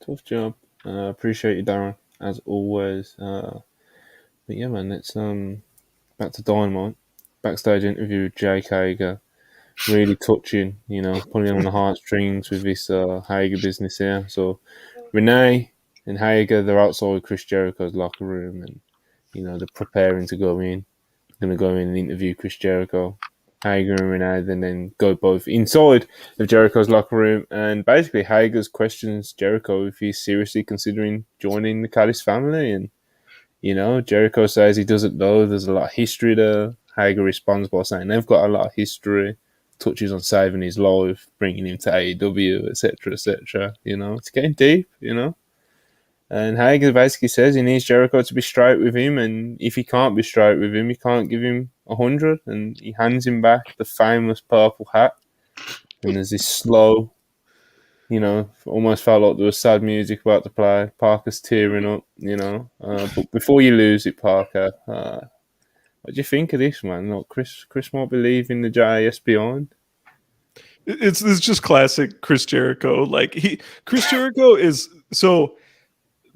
Tough job. Appreciate you, Darren, as always. But yeah, man, let's back to Dynamite. Backstage interview with Jake Hager. Really touching, pulling on the heartstrings with this Hager business here. So Renee and Hager, they're outside Chris Jericho's locker room, and they're preparing to go in. They're going to go in and interview Chris Jericho. Hager and Renee then go both inside of Jericho's locker room, and basically Hager's questions Jericho if he's seriously considering joining the Callis family, and Jericho says he doesn't know. There's a lot of history there. Hager responds by saying they've got a lot of history. Touches on saving his life, bringing him to AEW, etc., etc. It's getting deep, And Hager basically says he needs Jericho to be straight with him, and if he can't be straight with him, he can't give him 100, and he hands him back the famous purple hat. And there's this slow, almost felt like there was sad music about to play. Parker's tearing up, But before you lose it, Parker, what do you think of this, man? Look, Chris might be leaving the JAS behind. It's just classic Chris Jericho. Chris Jericho is so.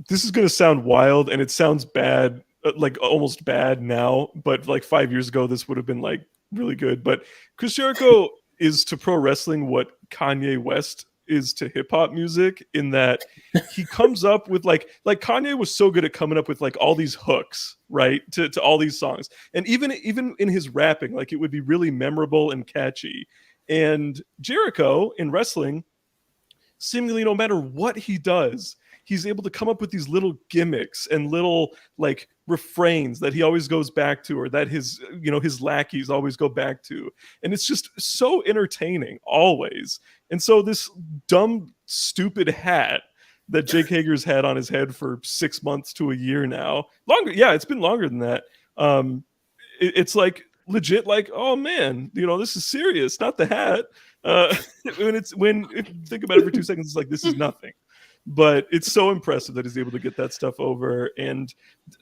This is going to sound wild, and it sounds bad, almost bad now. But 5 years ago, this would have been really good. But Chris Jericho is to pro wrestling what Kanye West is to hip hop music, in that he comes up with like Kanye was so good at coming up with all these hooks, right, to all these songs, and even in his rapping, it would be really memorable and catchy. And Jericho in wrestling, seemingly no matter what he does, he's able to come up with these little gimmicks and little refrains that he always goes back to, or that his lackeys always go back to. And it's just so entertaining always. And so this dumb, stupid hat that Jake Hager's had on his head for 6 months to a year now, longer. Yeah, it's been longer than that. It's legit, oh man, this is serious, not the hat. If you think about it for 2 seconds, it's this is nothing. But it's so impressive that he's able to get that stuff over. And,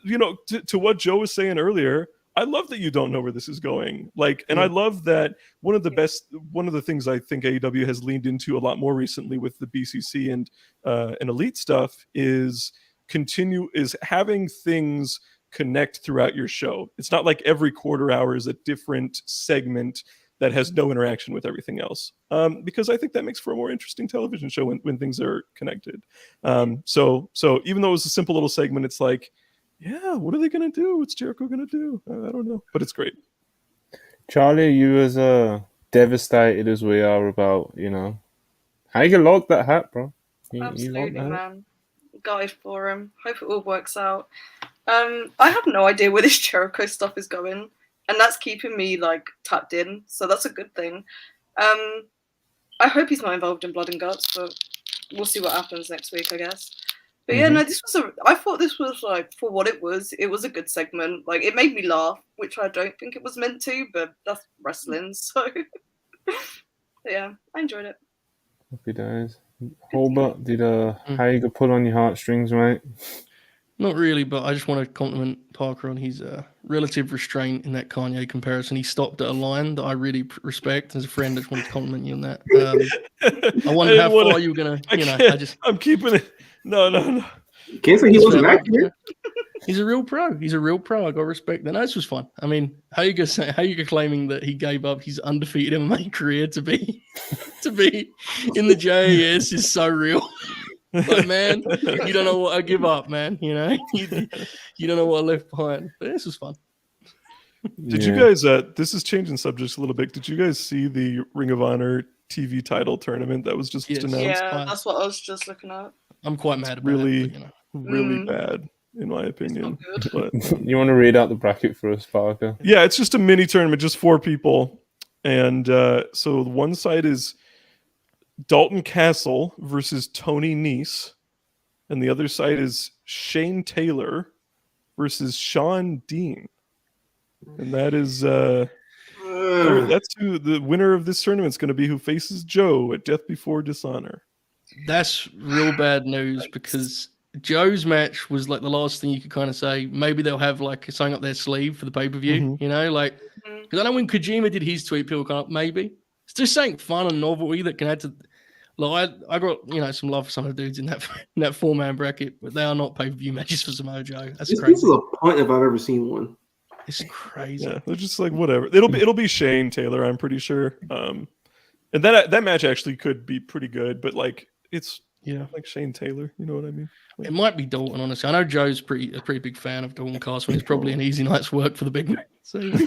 to what Joe was saying earlier, I love that you don't know where this is going. And I love that one of the things I think AEW has leaned into a lot more recently with the BCC and Elite stuff is having things connect throughout your show. It's not like every quarter hour is a different segment that has no interaction with everything else. Because I think that makes for a more interesting television show when things are connected. So even though it was a simple little segment, it's yeah, what are they going to do? What's Jericho going to do? I don't know, but it's great. Charlie, you as devastated as we are about, how you like that hat, bro? Absolutely, man. Gutted for him. Hope it all works out. I have no idea where this Jericho stuff is going, and that's keeping me tapped in. So that's a good thing. I hope he's not involved in Blood and Guts, but we'll see what happens next week, I guess. But yeah, no, I thought this was for what it was a good segment. It made me laugh, which I don't think it was meant to, but that's wrestling. So yeah, I enjoyed it. Happy days. Holbert, did Hager pull on your heartstrings, mate? Not really, but I just want to compliment Parker on his relative restraint in that Kanye comparison. He stopped at a line that I really respect. As a friend, I just wanted to compliment you on that. I wondered how far you were going to, I'm keeping it. No. Can't say he wasn't accurate. He's a real pro. I got respect. And this was fun. I mean, Hager claiming that he gave up his undefeated MMA career to be in the JAS is so real. Man, you don't know what I give up, man. You don't know what I left behind. But this was fun. Did you guys? This is changing subjects a little bit. Did you guys see the Ring of Honor TV title tournament that was just announced? Yeah, that's what I was just looking at. I'm quite mad about really, it. Really bad, in my opinion. But, you want to read out the bracket for us, Parker? Yeah, it's just a mini tournament, just 4 people, and so one side is Dalton Castle versus Tony Nese, and the other side is Shane Taylor versus Sean Dean, and that is that's who the winner of this tournament is going to be, who faces Joe at Death Before Dishonor. That's real bad news, because Joe's match was the last thing you could kind of say. Maybe they'll have something up their sleeve for the pay-per-view, because I know when Kojima did his tweet, people kind of maybe it's just something fun and novelty that can add to. I got some love for some of the dudes in that 4-man bracket, but they are not pay-per-view matches for Samoa Joe. That's crazy. This is a punt if I've ever seen one. It's crazy. Yeah, they're just like whatever. It'll be Shane Taylor, I'm pretty sure. And that match actually could be pretty good, but like it's like Shane Taylor. You know what I mean? Like, it might be Dalton, honestly. I know Joe's a pretty big fan of Dalton Castle, and it's probably an easy night's work for the big man. So let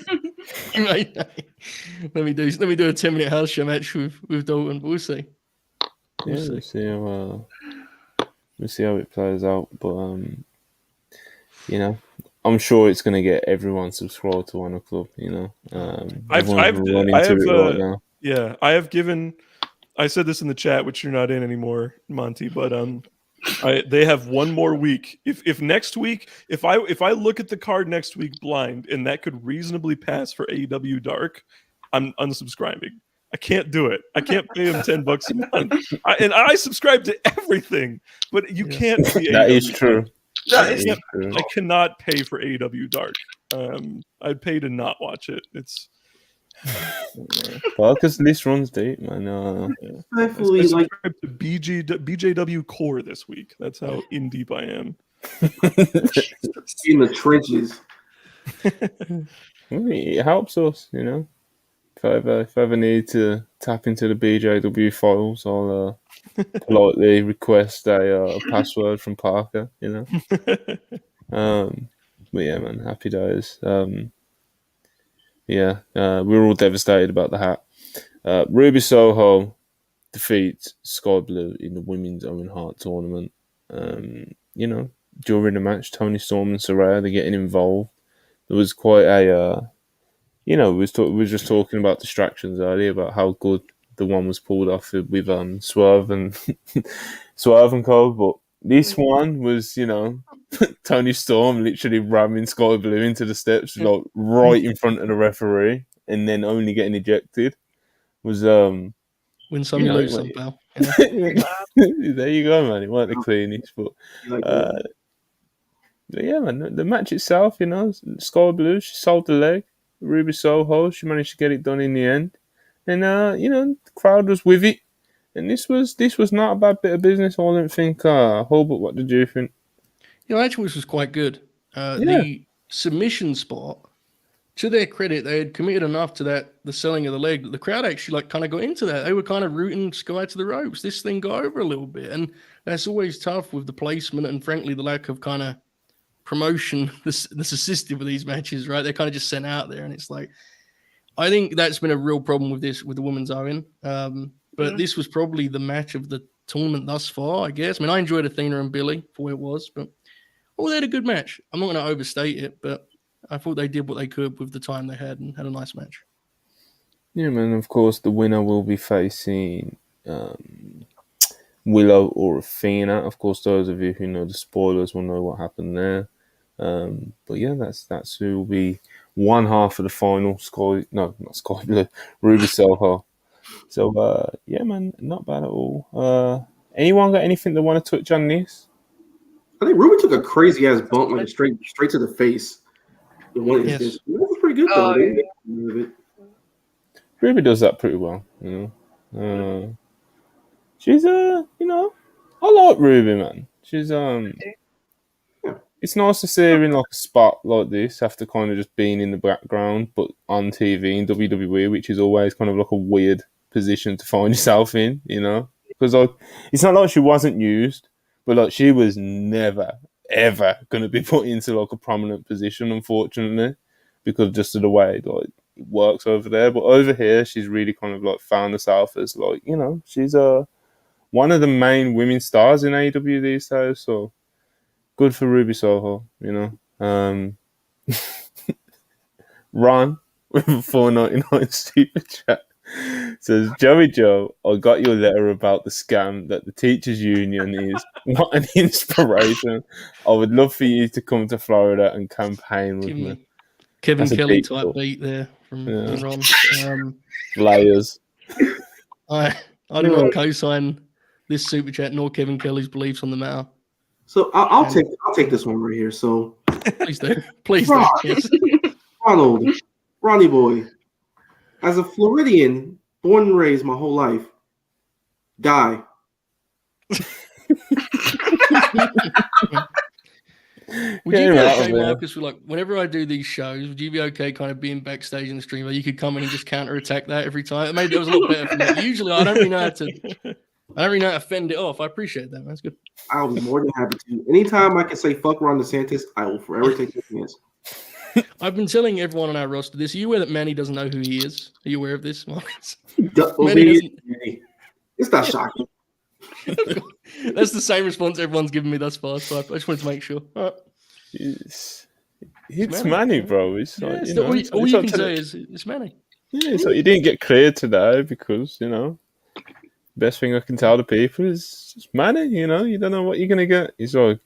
me do a 10-minute house show match with Dalton. But we'll see. We'll see how it plays out. But I'm sure it's going to get everyone subscribed to Honor Club. I have given. I said this in the chat, which you're not in anymore, Monty. But they have one more week. If next week, if I look at the card next week blind, and that could reasonably pass for AEW Dark, I'm unsubscribing. I can't do it. I can't pay him $10 a month. I subscribe to everything, but you can't. That is true. I cannot pay for AEW Dark. I'd pay to not watch it. It's well, because this runs deep, man. I subscribe to BJW Core this week. That's how in deep I am. In the trenches. It helps us, If I ever need to tap into the BJW files, I'll politely request a password from Parker, But yeah, man, happy days. We were all devastated about the hat. Ruby Soho defeats Sky Blue in the Women's Owen Hart tournament. During the match, Toni Storm and Saraya, they're getting involved. There was quite a, we were just talking about distractions earlier, about how good the one was pulled off with Swerve and Swerve and Co. But this one was, Toni Storm literally ramming Sky Blue into the steps, like right in front of the referee, and then only getting ejected. Was win some, you lose some, pal. There you go, man. It weren't the cleanest, but yeah, man. The match itself, Sky Blue, she sold the leg. Ruby Soho, she managed to get it done in the end, and the crowd was with it. And this was not a bad bit of business. I didn't think. Hulbert, what did you think? Actually, this was quite good. The submission spot, to their credit, they had committed enough to the selling of the leg that the crowd actually kind of got into that. They were kind of rooting Sky to the ropes. This thing got over a little bit, and that's always tough with the placement and, frankly, the lack of kind of promotion that's assisted with these matches, right? They're kind of just sent out there, and it's like, I think that's been a real problem with the women's Owen. But this was probably the match of the tournament thus far, I guess. I mean, I enjoyed Athena and Billy for what it was, but they had a good match. I'm not going to overstate it, but I thought they did what they could with the time they had and had a nice match. Yeah, man. Of course, the winner will be facing Willow or Athena. Of course, those of you who know the spoilers will know what happened there. But yeah, that's who will be one half of the final. Not Sky Blue, Ruby Soho. So yeah, man, not bad at all. Anyone got anything they want to touch on this? I think Ruby took a crazy ass bump, like straight to the face. That was pretty good though. Ruby does that pretty well, She's I like Ruby, man. She's It's nice to see her in like a spot like this after kind of just being in the background, but on TV in WWE, which is always kind of like a weird position to find yourself in, because it's not like she wasn't used, but like she was never ever going to be put into like a prominent position, unfortunately, because just of the way like it works over there. But over here, she's really kind of like found herself as like she's one of the main women stars in AEW these days. So good for Ruby Soho, Ron with a $4.99 super chat says, Joey Joe, I got your letter about the scam that the teachers union is. What an inspiration. I would love for you to come to Florida and campaign with me. Kevin Kelly type beat there from Ron. Layers. I do not co-sign this super chat nor Kevin Kelly's beliefs on the matter. So I'll take this one right here. So please do. Please do. Yes. Ronald, Ronnie boy, as a Floridian, born and raised my whole life, die. Would you be okay, Marcus, with like whenever I do these shows, would you be okay kind of being backstage in the stream where you could come in and just counterattack that every time? It made it was a lot better for me. Usually I don't really know how to fend it off. I appreciate that, man. That's good. I'll be more than happy to. Anytime I can say fuck Ron DeSantis, I will forever take the chance. I've been telling everyone on our roster this. Are you aware that Manny doesn't know who he is? Are you aware of this, Marcus? It's not shocking. That's the same response everyone's given me thus far, so I just wanted to make sure. All right. It's Manny, bro. It's like, all you can say is it's Manny. Yeah, so you didn't get cleared today because, best thing I can tell the people is it's Manny, you don't know what you're going to get. He's like,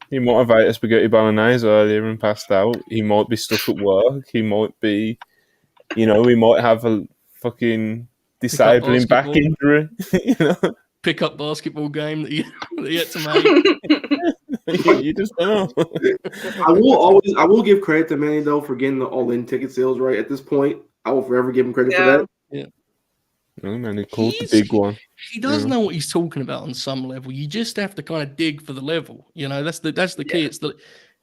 he might have ate a spaghetti bolognese earlier and passed out. He might be stuck at work. He might be, he might have a fucking disabling back injury, Pick up basketball game that you had to make. You just know. I will give credit to Manny though for getting the all-in ticket sales right at this point. I will forever give him credit for that. Yeah. Oh man, he called the big one. He does know what he's talking about on some level. You just have to kind of dig for the level. That's the key.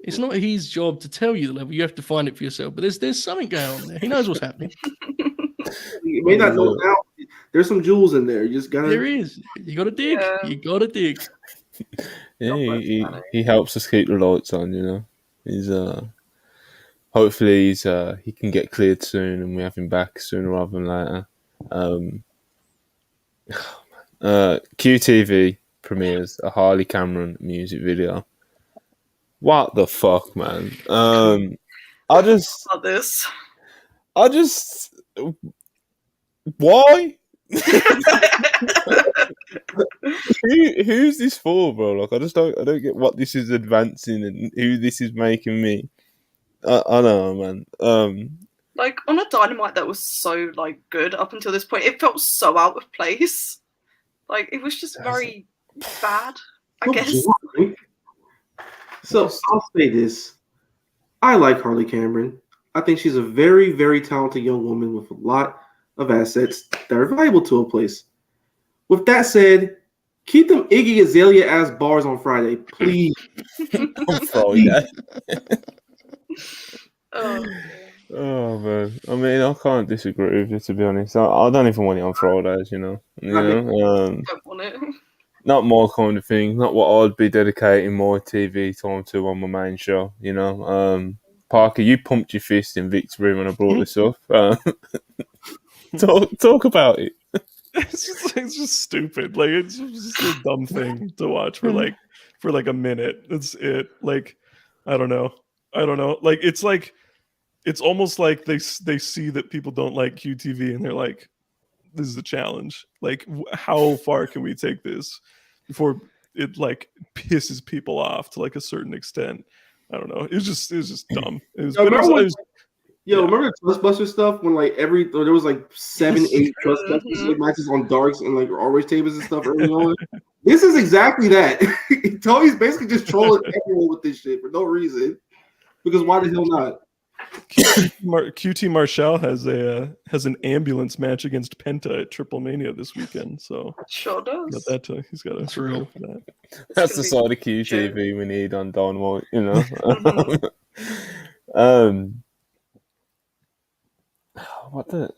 It's not his job to tell you the level. You have to find it for yourself. But there's something going on there. He knows what's happening. You may not know now. There's some jewels in there. You just gotta. There is. You gotta dig. Yeah. You gotta dig. Yeah, he helps us keep the lights on. He's hopefully he can get cleared soon and we have him back sooner rather than later. QTV premieres a Harley Cameron music video. What the fuck, man? I just why? Who's this for, bro? Like, I don't get what this is advancing and who this is making me. I don't know, man. Like on a Dynamite that was so good up until this point, it felt so out of place. Like it was just very bad, I guess. So I'll say this: I like Harley Cameron. I think she's a very, very talented young woman with a lot of assets that are valuable to a place. With that said, keep them Iggy Azalea ass bars on Friday, please. On Friday. Oh man, I mean, I can't disagree with you, to be honest. I don't even want it on Fridays, Don't want it. Not my kind of thing. Not what I'd be dedicating my TV time to on my main show. Parker, you pumped your fist in victory when I brought this up. Talk about it. It's just stupid. Like it's just a dumb thing to watch for a minute. That's it. Like I don't know. Like it's almost like they see that people don't like QTV and they're like, this is a challenge. Like how far can we take this before it pisses people off to a certain extent? I don't know. It was just dumb. Remember the Trustbuster stuff when there was 7-8 Trustbuster matches on darks and orange tables and stuff early on? This is exactly that. Tony's basically just trolling everyone with this shit for no reason. Because why the hell not? QT Marshall has an ambulance match against Penta at Triple Mania this weekend. So sure does. He's got a real for that. That's the sort of QTV we need on Dynamite, What the?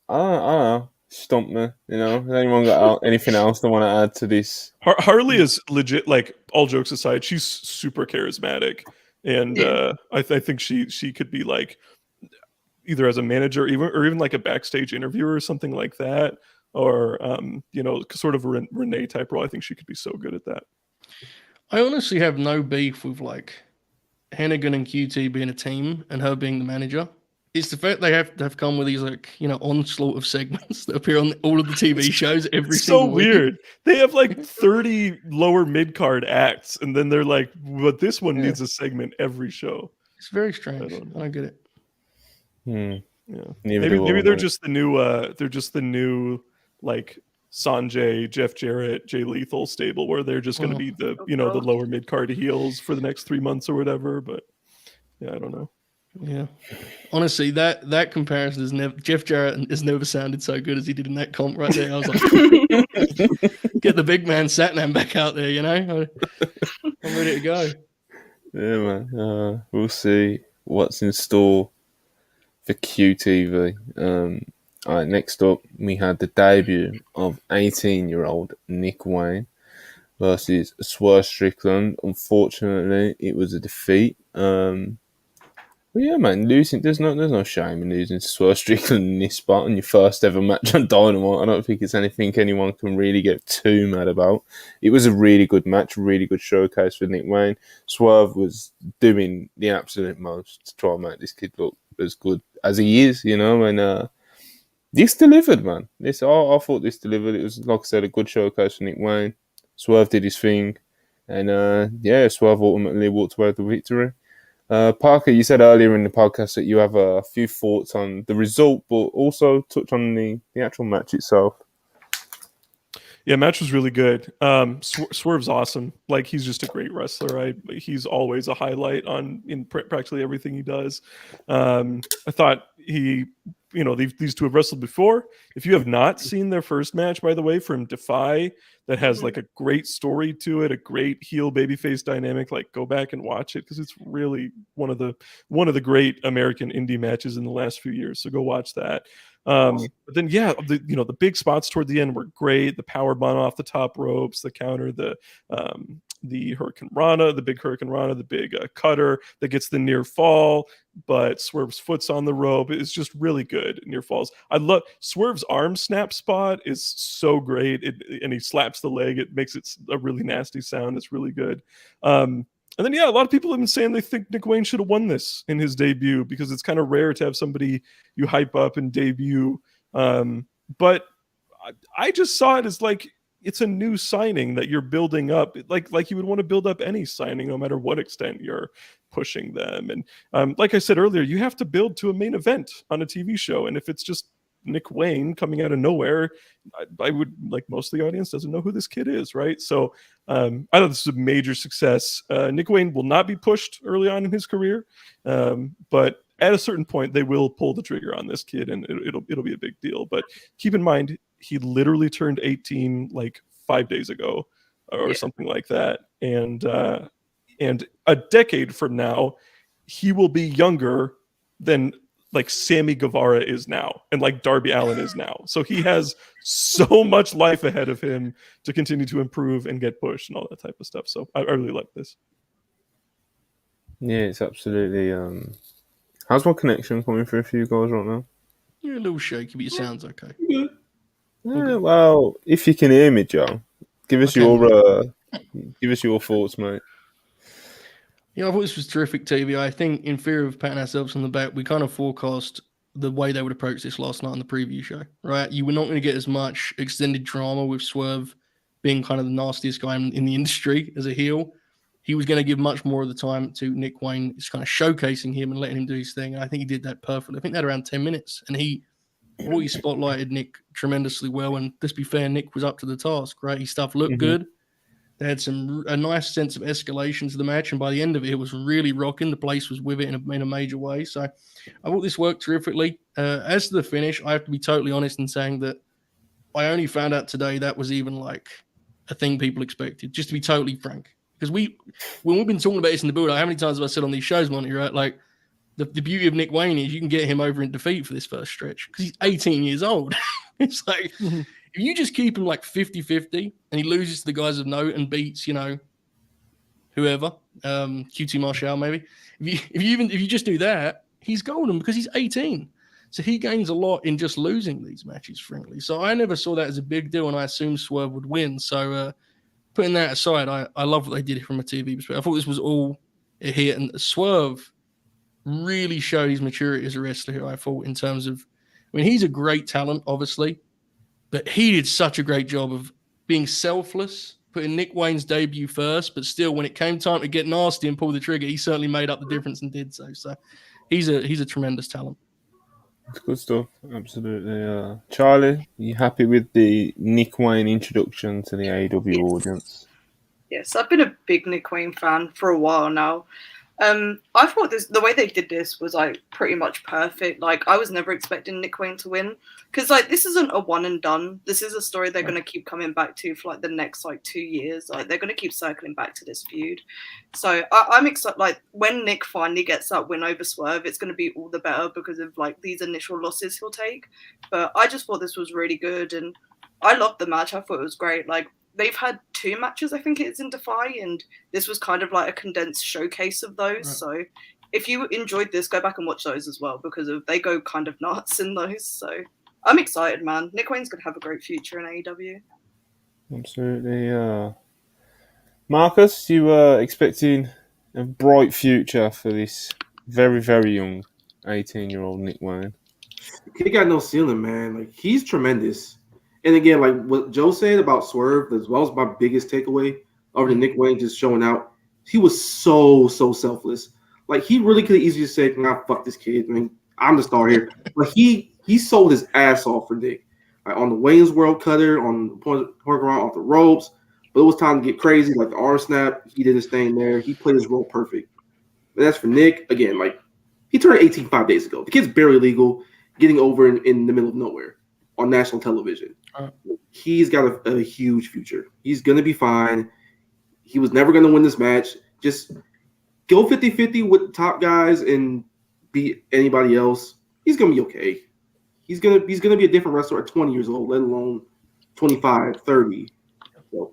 I don't know. Stump me. Has anyone got anything else they want to add to this? Harley is legit. All jokes aside, she's super charismatic. And I think she could be either as a manager, or even a backstage interviewer or something like that, or sort of a Renee type role. I think she could be so good at that. I honestly have no beef with Hennigan and QT being a team and her being the manager. It's the fact they have come with these onslaught of segments that appear on all of the TV shows every single week. So weird. They have 30 lower mid card acts, and then they're like, "But this one needs a segment every show." It's very strange. I don't get it. Yeah. Maybe they're just the new. They're just the new Sanjay, Jeff Jarrett, Jay Lethal stable, where they're just going to be the the lower mid card heels for the next 3 months or whatever. But yeah, I don't know. Yeah, honestly, that comparison is never. Jeff Jarrett has never sounded so good as he did in that comp right there. I was like, get the big man Satnam back out there. I'm ready to go. Yeah, man. We'll see what's in store for QTV. All right, next up, we had the debut of 18-year-old Nick Wayne versus Swerve Strickland. Unfortunately, it was a defeat. But yeah, man, losing there's no shame in losing to Swerve Strickland in this spot on your first ever match on Dynamite. I don't think it's anything anyone can really get too mad about. It was a really good match, really good showcase for Nick Wayne. Swerve was doing the absolute most to try and make this kid look as good as he is, and this delivered, man. I thought this delivered. It was, like I said, a good showcase for Nick Wayne. Swerve did his thing, and Swerve ultimately walked away with the victory. Parker, you said earlier in the podcast that you have a few thoughts on the result, but also touch on the actual match itself. Yeah, match was really good. Swerve's awesome. Like, he's just a great wrestler. He's always a highlight in practically everything he does. I thought these two have wrestled before. If you have not seen their first match, by the way, from Defy, that has like a great story to it, a great heel babyface dynamic, like, go back and watch it because it's really one of the great American indie matches in the last few years. So go watch that. But then, the big spots toward the end were great. The power bomb off the top ropes, the counter, the Hurricane Rana, the big Hurricane Rana, the big cutter that gets the near fall, but Swerve's foot's on the rope. It's just really good near falls. I love Swerve's arm snap spot is so great. And he slaps the leg. It makes it a really nasty sound. It's really good. And then, a lot of people have been saying they think Nick Wayne should have won this in his debut because it's kind of rare to have somebody you hype up and debut. But I just saw it as like it's a new signing that you're building up, like you would want to build up any signing, no matter what extent you're pushing them. And like I said earlier, you have to build to a main event on a TV show. And if it's just Nick Wayne coming out of nowhere, I would, like, most of the audience doesn't know who this kid is, right? So I thought this was a major success. Nick Wayne will not be pushed early on in his career, but at a certain point they will pull the trigger on this kid, and it'll be a big deal. But keep in mind, he literally turned 18 like 5 days ago or something like that, and a decade from now he will be younger than like Sammy Guevara is now and like Darby Allin is now. So he has so much life ahead of him to continue to improve and get pushed and all that type of stuff. So I really like this. Yeah, it's absolutely. How's my connection coming through for you guys right now? You're a little shaky, but your sound's okay. Yeah, well, if you can hear me, Joe, give us your thoughts, mate. Yeah, I thought this was terrific TV. I think, in fear of patting ourselves on the back, we kind of forecast the way they would approach this last night on the preview show, right? You were not going to get as much extended drama with Swerve being kind of the nastiest guy in the industry as a heel. He was going to give much more of the time to Nick Wayne, just kind of showcasing him and letting him do his thing. And I think he did that perfectly. I think they had around 10 minutes, and he spotlighted Nick tremendously well. And let's be fair, Nick was up to the task, right? His stuff looked good. They had a nice sense of escalation to the match, and by the end of it was really rocking. The place was with it in a major way. So I thought this worked terrifically. As to the finish, I have to be totally honest in saying that I only found out today that was even like a thing people expected, just to be totally frank. Because when we've been talking about this in the build, how many times have I said on these shows, Monty, right? Like, the beauty of Nick Wayne is you can get him over in defeat for this first stretch because he's 18 years old. It's like, if you just keep him like 50-50 and he loses to the guys of note and beats, whoever, QT Marshall maybe. If you just do that, he's golden because he's 18. So he gains a lot in just losing these matches, frankly. So I never saw that as a big deal, and I assumed Swerve would win. So putting that aside, I love what they did from a TV perspective. I thought this was all a hit, and Swerve really showed his maturity as a wrestler here, I thought, in terms of, he's a great talent, obviously, but he did such a great job of being selfless, putting Nick Wayne's debut first, but still, when it came time to get nasty and pull the trigger, he certainly made up the difference and did so. So he's a tremendous talent. It's good stuff, absolutely. Charlie, you happy with the Nick Wayne introduction to the AEW audience? Yes, I've been a big Nick Wayne fan for a while now. I thought the way they did this was like pretty much perfect. Like I was never expecting Nick Wayne to win because like this isn't a one and done. This is a story they're gonna keep coming back to for like the next like 2 years. Like they're gonna keep circling back to this feud. So I'm excited. Like when Nick finally gets that win over Swerve, it's gonna be all the better because of like these initial losses he'll take. But I just thought this was really good and I loved the match. I thought it was great. Like they've had 2 matches, I think it is in Defy, and this was kind of like a condensed showcase of those. Right. So if you enjoyed this, go back and watch those as well because they go kind of nuts in those. So I'm excited, man. Nick Wayne's going to have a great future in AEW. Absolutely. Marcus, you were expecting a bright future for this very, very young 18-year-old Nick Wayne. He got no ceiling, man. Like he's tremendous. And again, like what Joe said about Swerve, as well as my biggest takeaway over the Nick Wayne just showing out, he was so selfless. Like he really could have easily said, "Nah, fuck this kid. I mean, I'm the star here." But he sold his ass off for Nick. Like on the Wayne's World Cutter, on the point around off the ropes. But it was time to get crazy, like the arm snap. He did his thing there. He played his role perfect. But as for Nick, again, like he turned 18 5 days ago. The kid's barely legal, getting over in the middle of nowhere on national television. He's got a huge future. He's going to be fine. He was never going to win this match. Just go 50-50 with the top guys and beat anybody else. He's going to be okay. He's going to be a different wrestler at 20 years old, let alone 25, 30. So,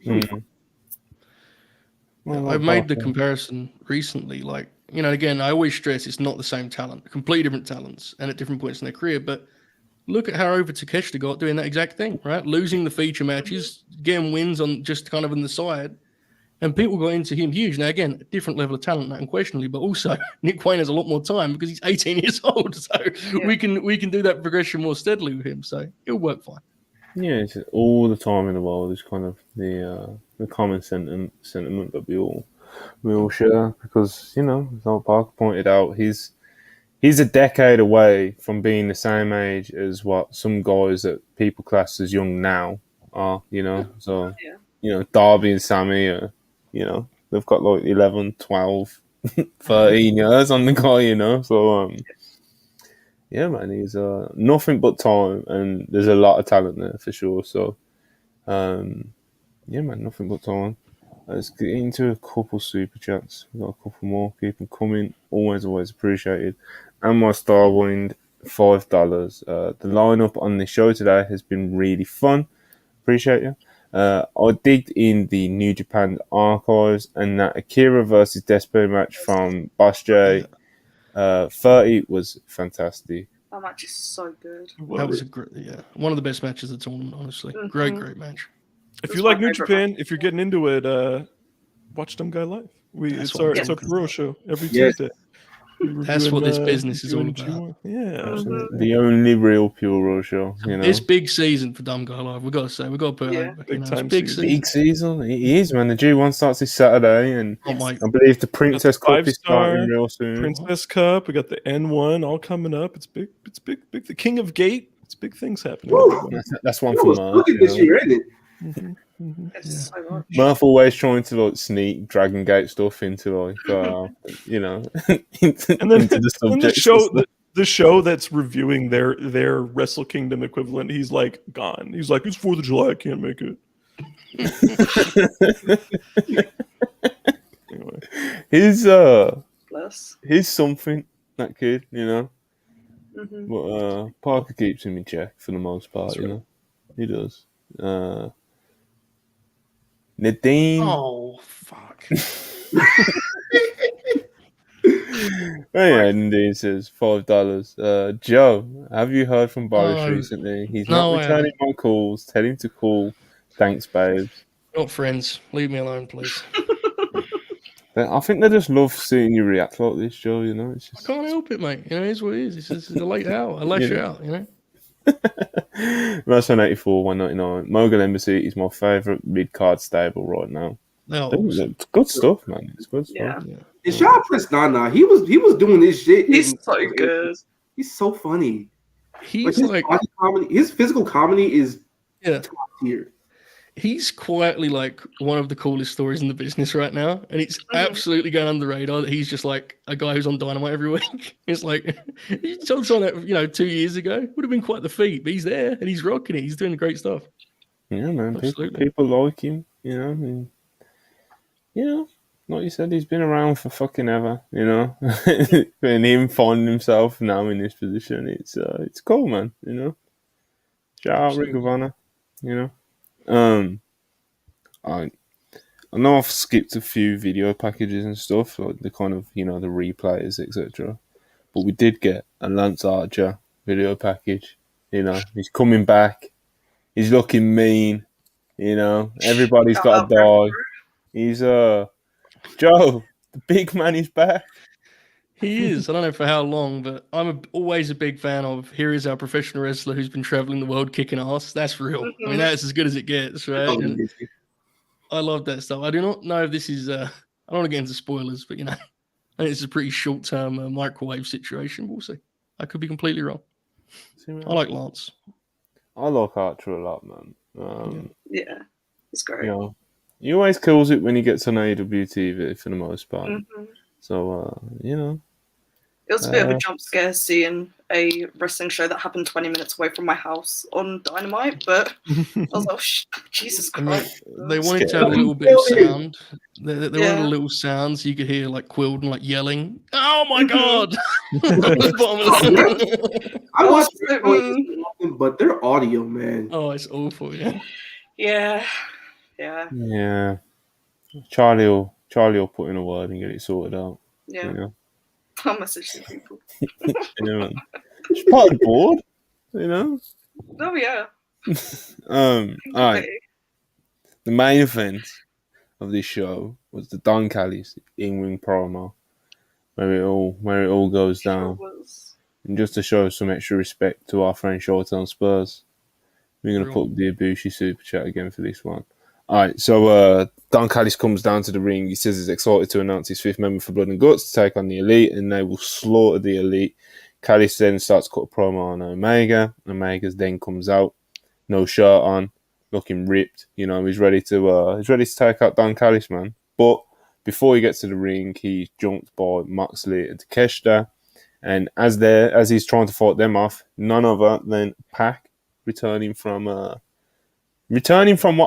I've made the comparison recently. Like, you know, again, I always stress it's not the same talent, completely different talents and at different points in their career, but look at how over Takeshita got doing that exact thing, right? Losing the feature matches, getting wins on just kind of on the side, and people got into him huge. Now, again, a different level of talent, unquestionably, but also Nick Wayne has a lot more time because he's 18 years old, so we can do that progression more steadily with him. So it'll work fine. Yeah, it's all the time in the world is kind of the common sentiment that we all share because you know, as Parker pointed out, he's a decade away from being the same age as what some guys that people class as young now are, you know. So, you know, Darby and Sammy are, you know, they've got like 11, 12, 13 years on the guy, you know. So, yeah, man, he's nothing but time and there's a lot of talent there for sure. So, yeah, man, nothing but time. Let's get into a couple super chats. We've got a couple more. Keep them coming. Always appreciated. And my Starwind, $5. The lineup on the show today has been really fun. Appreciate you. I digged in the New Japan archives and that Akira versus Despo match from Boss J 30 was fantastic. That match is so good. That was one of the best matches of the tournament, honestly. Mm-hmm. Great match. If you like New Japan, if you're getting into it, watch Dumb Guy Live. It's our Pro show every Tuesday. That's what this business is all about. Yeah, the only real pure Raw show. You know, it's big season for Dumb Guy Live. We got to put it over. Big time big season. Big season. It is, man. The G1 starts this Saturday, and I believe the Princess Cup is starting real soon. Princess Cup. We got the N1 all coming up. It's big. It's big. The King of Gate. It's big things happening. That's one for Murph. Look at this year, isn't it? Murph always trying to like sneak Dragon Gate stuff into like you know into the subject. The show that's reviewing their Wrestle Kingdom equivalent, he's like gone. He's like, it's 4th of July, I can't make it. Anyway. He's something, that kid, you know. Mm-hmm. But Parker keeps him in check for the most part, you know. He does. Nadine. Oh, fuck. Yeah, Nadine says $5. Joe, have you heard from Boris recently? He's not returning my calls. Tell him to call. Thanks, babes. Not friends. Leave me alone, please. I think they just love seeing you react like this, Joe. You know, it's just... I can't help it, mate. You know, it's what it is. It's a late hour. I lash out, you know. Wrestling 84, 199. Mogul Embassy is my favourite mid-card stable right now. It's good stuff, man. It's good stuff. Yeah. And shout out Prince Nana. He was doing this shit. He's so good. He's so funny. He's like comedy, his physical comedy is top tier. he's quietly like one of the coolest stories in the business right now, and it's absolutely going under the radar that he's just like a guy who's on Dynamite every week. It's like he told someone that 2 years ago would have been quite the feat, but he's there and he's rocking it. He's doing great stuff. Yeah, man. Absolutely. People like him. And, like you said, he's been around for fucking ever. And him finding himself now in this position, it's cool, man. Shout out Ring of Honor. I know I've skipped a few video packages and stuff, like the kind of, the replays, etc. But we did get a Lance Archer video package. He's coming back. He's looking mean. Everybody's got to die. He's Joe, the big man is back. He is. I don't know for how long, but I'm always a big fan of here is our professional wrestler who's been traveling the world kicking ass. That's real. I mean, that's as good as it gets, right? And I love that stuff. I do not know if this is, I don't want to get into spoilers, but, I think it's a pretty short-term microwave situation. We'll see. I could be completely wrong. I like Lance. I like Archer a lot, man. Yeah, it's great. He always kills it when he gets on AEW TV for the most part. So, It was a bit of a jump scare seeing a wrestling show that happened 20 minutes away from my house on Dynamite, but I was like, Jesus Christ. They wanted to have a little bit of sound. They wanted a little sound so you could hear like Quilden like yelling, "Oh my God!" I watch it, but their audio, man. Oh, it's awful, Yeah. Charlie will put in a word and get it sorted out. Yeah. I'll message the people. It's part of the board, Oh yeah. All right. The main event of this show was the Don Callis in-ring promo, where it all goes down. And just to show some extra respect to our friend Showtime Spurs, we're gonna put the Ibushi super chat again for this one. All right, so Don Callis comes down to the ring. He says he's excited to announce his 5th member for Blood and Guts to take on the Elite, and they will slaughter the Elite. Callis then starts to cut a promo on Omega. Omega then comes out, no shirt on, looking ripped. He's ready to take out Don Callis, man. But before he gets to the ring, he's jumped by Moxley and Takeshita, and as he's trying to fight them off, none other than PAC returning from what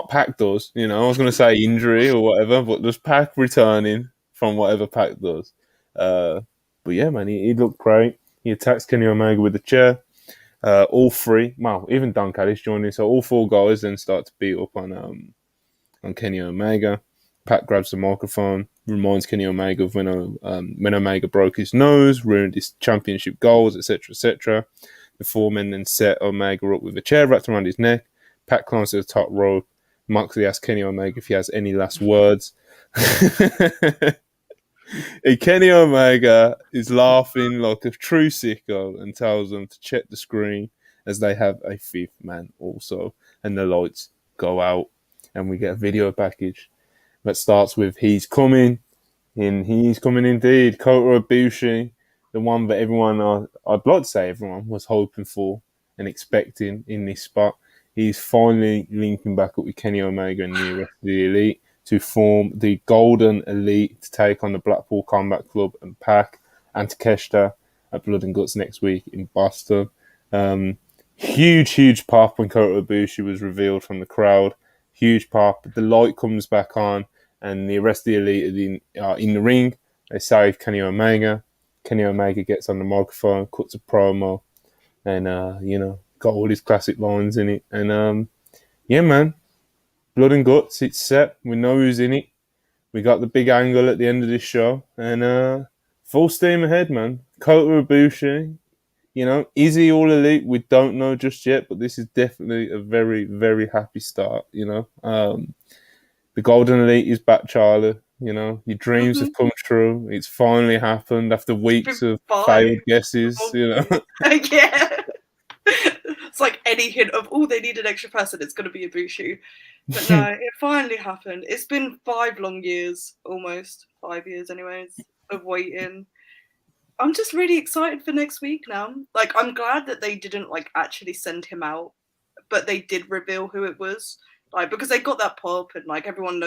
PAC does. I was going to say injury or whatever, but there's PAC returning from whatever PAC does. But yeah, man, he looked great. He attacks Kenny Omega with a chair. All three, even Don Callis joined in, so all 4 guys then start to beat up on Kenny Omega. PAC grabs the microphone, reminds Kenny Omega of when Omega broke his nose, ruined his championship goals, etc., etc. The 4 men then set Omega up with a chair wrapped around his neck. PAC climbs to the top rope. Moxley asks Kenny Omega if he has any last words. And Kenny Omega is laughing like a true sicko and tells them to check the screen as they have a 5th man also. And the lights go out and we get a video package that starts with "He's coming," and he's coming indeed. Kota Ibushi, the one that I'd like to say everyone was hoping for and expecting in this spot. He's finally linking back up with Kenny Omega and the rest of the Elite to form the Golden Elite to take on the Blackpool Combat Club and PAC and Takeshita at Blood and Guts next week in Boston. Huge pop when Kota Ibushi was revealed from the crowd. Huge pop. The light comes back on and the rest of the Elite are in the ring. They save Kenny Omega. Kenny Omega gets on the microphone, cuts a promo, and got all his classic lines in it. And yeah, man, Blood and Guts, it's set. We know who's in it. We got the big angle at the end of this show. And full steam ahead, man. Kota Ibushi, is he all Elite? We don't know just yet, but this is definitely a very, very happy start, The Golden Elite is back, Charlie. Your dreams have come true. It's finally happened after weeks of failed guesses, Yeah. It's like any hint of, they need an extra person, it's going to be Ibushi. But no, it finally happened. It's been 5 long years, almost 5 years anyways, of waiting. I'm just really excited for next week now. I'm glad that they didn't actually send him out, but they did reveal who it was. like because they got that pop and like everyone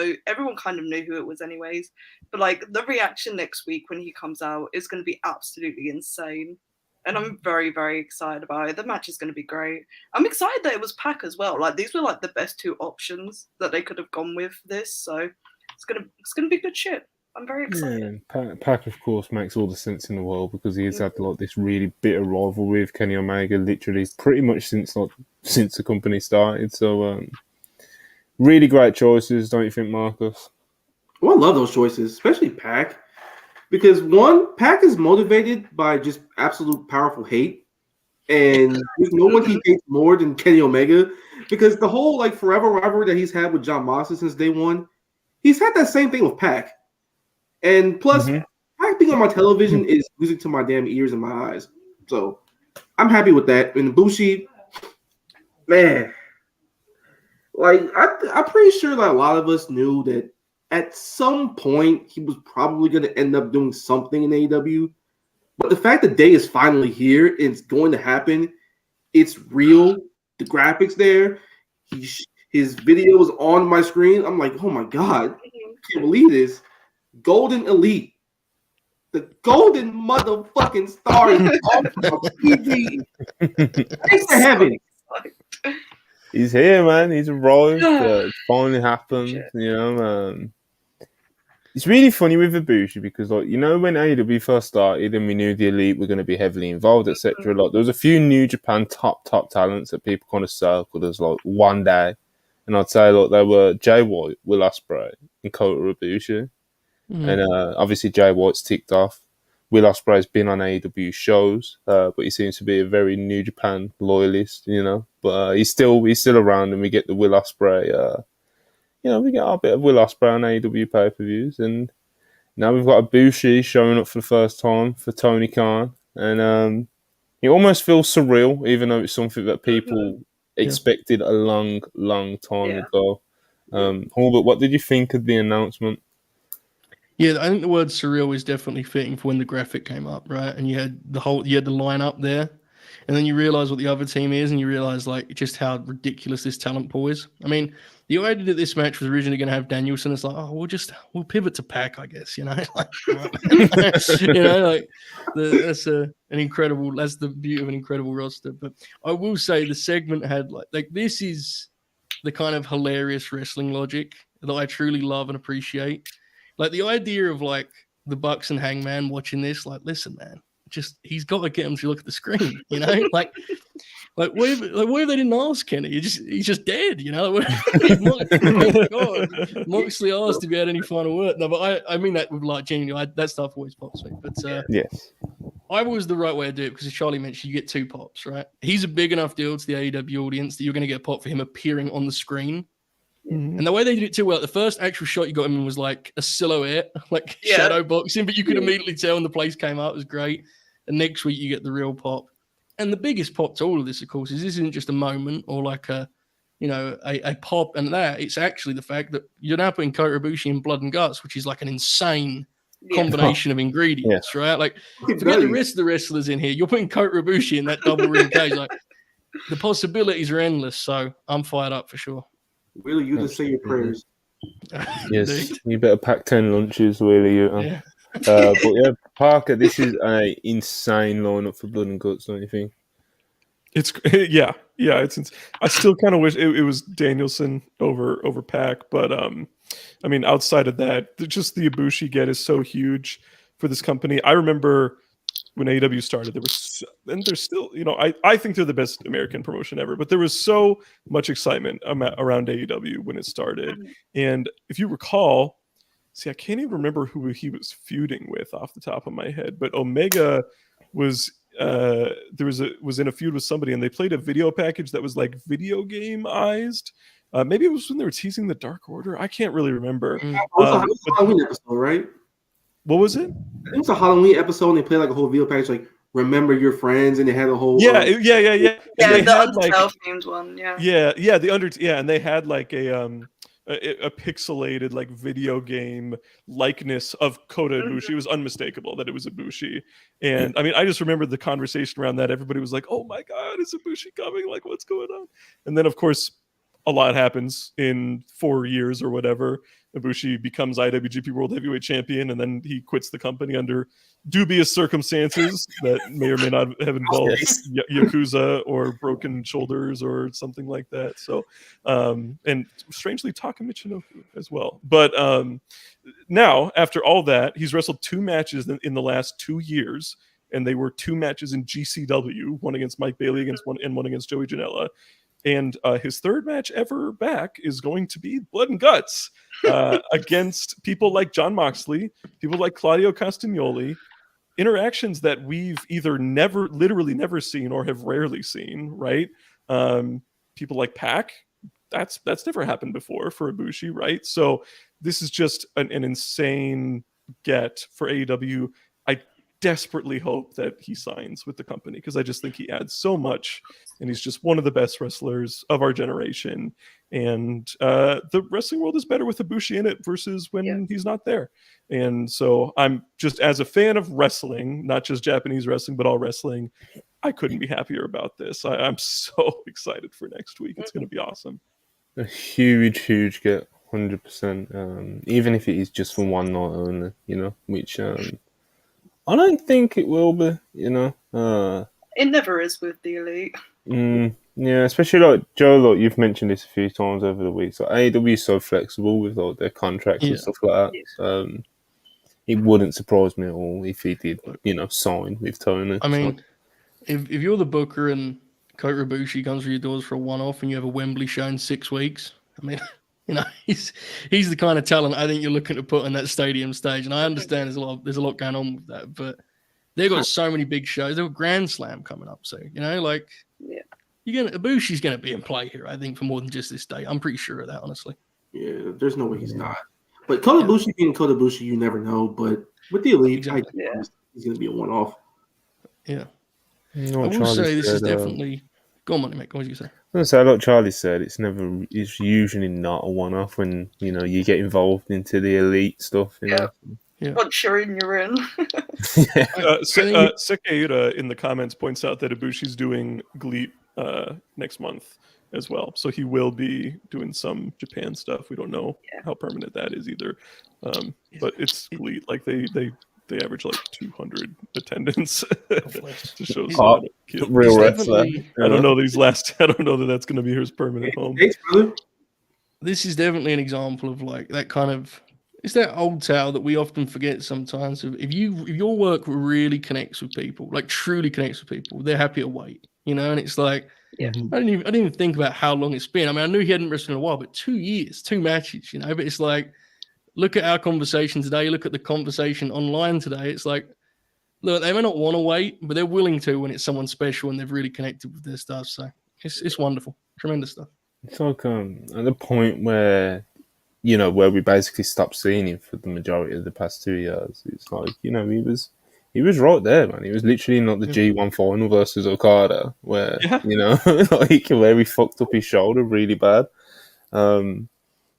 kind of knew who it was anyways. But like the reaction next week when he comes out is going to be absolutely insane. And I'm very, very excited about it. The match is going to be great. I'm excited that it was PAC as well. Like these were like the best two options that they could have gone with for this. So it's gonna be good shit. I'm very excited. Yeah, PAC of course makes all the sense in the world because he's had like this really bitter rivalry with Kenny Omega, literally pretty much since the company started. So really great choices, don't you think, Marcus? Well, I love those choices, especially PAC. Because one, PAC is motivated by just absolute powerful hate. And there's no one he hates more than Kenny Omega. Because the whole like forever rivalry that he's had with John Moxley since day one, he's had that same thing with PAC. And plus, PAC being on my television is music to my damn ears and my eyes. So I'm happy with that. And Ibushi, man, like I'm pretty sure that a lot of us knew that at some point, he was probably going to end up doing something in AEW. But the fact that day is finally here and it's going to happen, it's real. The graphics there, his video was on my screen. I'm like, oh my God, I can't believe this. Golden Elite. The golden motherfucking star is on TV. Thanks to heaven. He's here, man. He's arrived. It finally happened. You know, it's really funny with Ibushi because, like, you know, when AEW first started and we knew the Elite were going to be heheavily involved, etc. Like, there was a few New Japan top talents that people kind of circled as like one day, and I'd say like they were Jay White, Will Ospreay, and Kota Ibushi, and obviously Jay White's ticked off. Will Ospreay's been on AEW shows, but he seems to be a very New Japan loyalist, you know. But he's still around, and we get the Will Ospreay. You know, we get our bit of Will Ospreay on AEW pay-per-views, and now we've got Ibushi showing up for the first time for Tony Khan, and it almost feels surreal, even though it's something that people expected a long, long time ago. Hulbert, what did you think of the announcement? Yeah, I think the word surreal is definitely fitting for when the graphic came up, right? And you had the line up there, and then you realize what the other team is, and you realize like just how ridiculous this talent pool is. I mean, the idea that this match was originally going to have Danielson, it's like, oh, we'll pivot to PAC, I guess, you know, like, you know, like that's the beauty of an incredible roster. But I will say the segment had like this is the kind of hilarious wrestling logic that I truly love and appreciate. Like the idea of like the Bucks and Hangman watching this, like, listen, man, he's got to get him to look at the screen, you know, like what if they didn't ask Kenny? He's just dead, you know. Moxley asked if he had any final word. No, but I mean that with like genuinely, that stuff always pops me. But yes, I was the right way to do it because as Charlie mentioned, you get 2 pops, right? He's a big enough deal to the AEW audience that you're going to get a pop for him appearing on the screen. And the way they did it too well, the first actual shot you got him in was like a silhouette, like shadow boxing, but you could immediately tell when the place came out. It was great. And next week you get the real pop. And the biggest pop to all of this, of course, is this isn't just a moment or like a pop and that. It's actually the fact that you're now putting Kota Ibushi in Blood and Guts, which is like an insane combination of ingredients, right? Like, forget the rest of the wrestlers in here. You're putting Kota Ibushi in that double ring cage. Like, the possibilities are endless. So I'm fired up for sure. Really, you just say your prayers. Yes, you better pack 10 lunches, really. You. But yeah, Parker, this is an insane lineup for Blood and Guts, don't you think? It's it's. I still kind of wish it was Danielson over PAC, but I mean, outside of that, just the Ibushi get is so huge for this company. I remember when AEW started, and there's still, you know, I think they're the best American promotion ever, but there was so much excitement around AEW when it started. And if you recall, see, I can't even remember who he was feuding with off the top of my head, but Omega was was in a feud with somebody, and they played a video package that was like video game-ized. Maybe it was when they were teasing the Dark Order. I can't really remember. It was a Halloween episode, right? What was it? It was a Halloween episode, and they played like a whole video package, like "Remember Your Friends," and they had a whole Yeah, the Undertale themed one. And they had like a pixelated like video game likeness of Kota Ibushi. It was unmistakable that it was Ibushi. And I mean, I just remember the conversation around that. Everybody was like, "Oh my God, is Ibushi coming? Like, what's going on?" And then, of course, a lot happens in 4 years or whatever. Ibushi becomes IWGP World Heavyweight Champion, and then he quits the company under dubious circumstances that may or may not have involved Yakuza or broken shoulders or something like that. So, and strangely, Taka Michinoku as well. But now, after all that, he's wrestled 2 matches in the last 2 years, and they were 2 matches in GCW, one against Mike Bailey and one against Joey Janela. And his 3rd match ever back is going to be Blood and Guts against people like Jon Moxley, people like Claudio Castagnoli, interactions that we've either literally never seen or have rarely seen, right? People like PAC, that's never happened before for Ibushi, right? So this is just an insane get for AEW. I desperately hope that he signs with the company because I just think he adds so much, and he's just one of the best wrestlers of our generation. And the wrestling world is better with Ibushi in it versus when he's not there. And so I'm just, as a fan of wrestling, not just Japanese wrestling, but all wrestling, I couldn't be happier about this. I'm so excited for next week. It's going to be awesome. A huge get, 100%. Even if it is just for one night only, which I don't think it will be, It never is with the Elite. Yeah, especially like Joe, you've mentioned this a few times over the week. So AEW is so flexible with like their contracts and stuff like that. It wouldn't surprise me at all if he did, sign with Tony. I mean, if you're the booker and Kota Ibushi comes through your doors for a one-off and you have a Wembley show in 6 weeks, I mean, he's the kind of talent I think you're looking to put on that stadium stage. And I understand there's a lot going on with that, but they've got so many big shows. They've got Grand Slam coming up soon. Ibushi's gonna be in play here, I think, for more than just this day. I'm pretty sure of that, honestly. Yeah, there's no way he's not. But Kota Ibushi being Kota Ibushi, you never know. But with the Elite, he's gonna be a one-off. Yeah. I will say this is definitely. Go on, Money Mate. What did you say? I was going to say, like Charlie said, it's usually not a one-off when, you get involved into the Elite stuff, Yeah. Once you're in, you're in. Sekeiura in the comments points out that Ibushi's doing GLEAT next month as well. So he will be doing some Japan stuff. We don't know how permanent that is either. But it's GLEAT. Like they average like 200 attendance to show some real wrestler. I don't know that that's going to be his permanent home. This is definitely an example of like that kind of. It's that old tale that we often forget sometimes. If your work really connects with people, like truly connects with people, they're happy to wait. And it's like I didn't even think about how long it's been. I mean, I knew he hadn't wrestled in a while, but 2 years, 2 matches. But it's like. Look at our conversation today. Look at the conversation online today. It's like, look, they may not want to wait, but they're willing to when it's someone special and they've really connected with their stuff. So it's wonderful. Tremendous stuff. It's like at the point where, where we basically stopped seeing him for the majority of the past 2 years. It's like, he was right there, man. He was literally in like the G1 final versus Okada where, where he fucked up his shoulder really bad.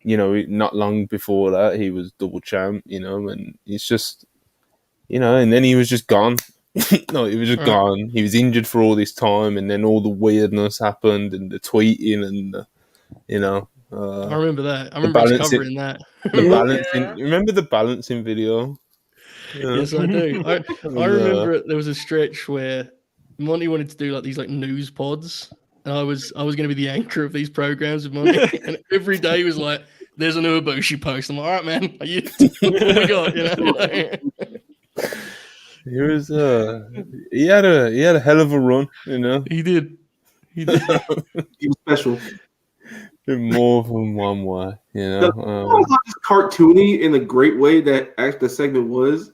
Not long before that, he was double champ, and it's just, and then he was just gone. No, he was just gone. He was injured for all this time, and then all the weirdness happened, and the tweeting, and I remember that. I remember covering that. The balancing. Remember the balancing video? Yes, I do. I remember there was a stretch where Monty wanted to do like these like news pods. And I was going to be the anchor of these programs with Monty, and every day was like, "There's a new Ibushi post." I'm like, "All right, man, what we got?" He was he had a hell of a run, He did. He was special. In more than one way, Just cartoony in a great way that the segment was.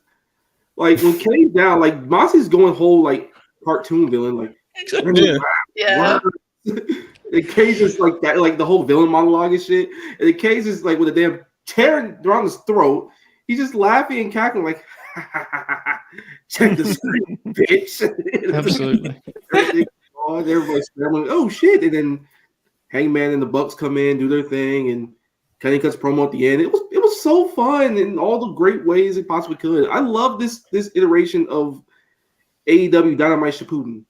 Like when Kenny's down, like Mossy's going whole like cartoon villain, like yeah. The case is like that, like the whole villain monologue and shit. And the case is like with a damn tearing around his throat. He's just laughing and cackling like, check the screen, bitch. Absolutely. Everybody's scrambling. Oh shit! And then Hangman and the Bucks come in, do their thing, and Kenny cuts promo at the end. It was so fun in all the great ways it possibly could. I love this iteration of AEW Dynamite Shippuden.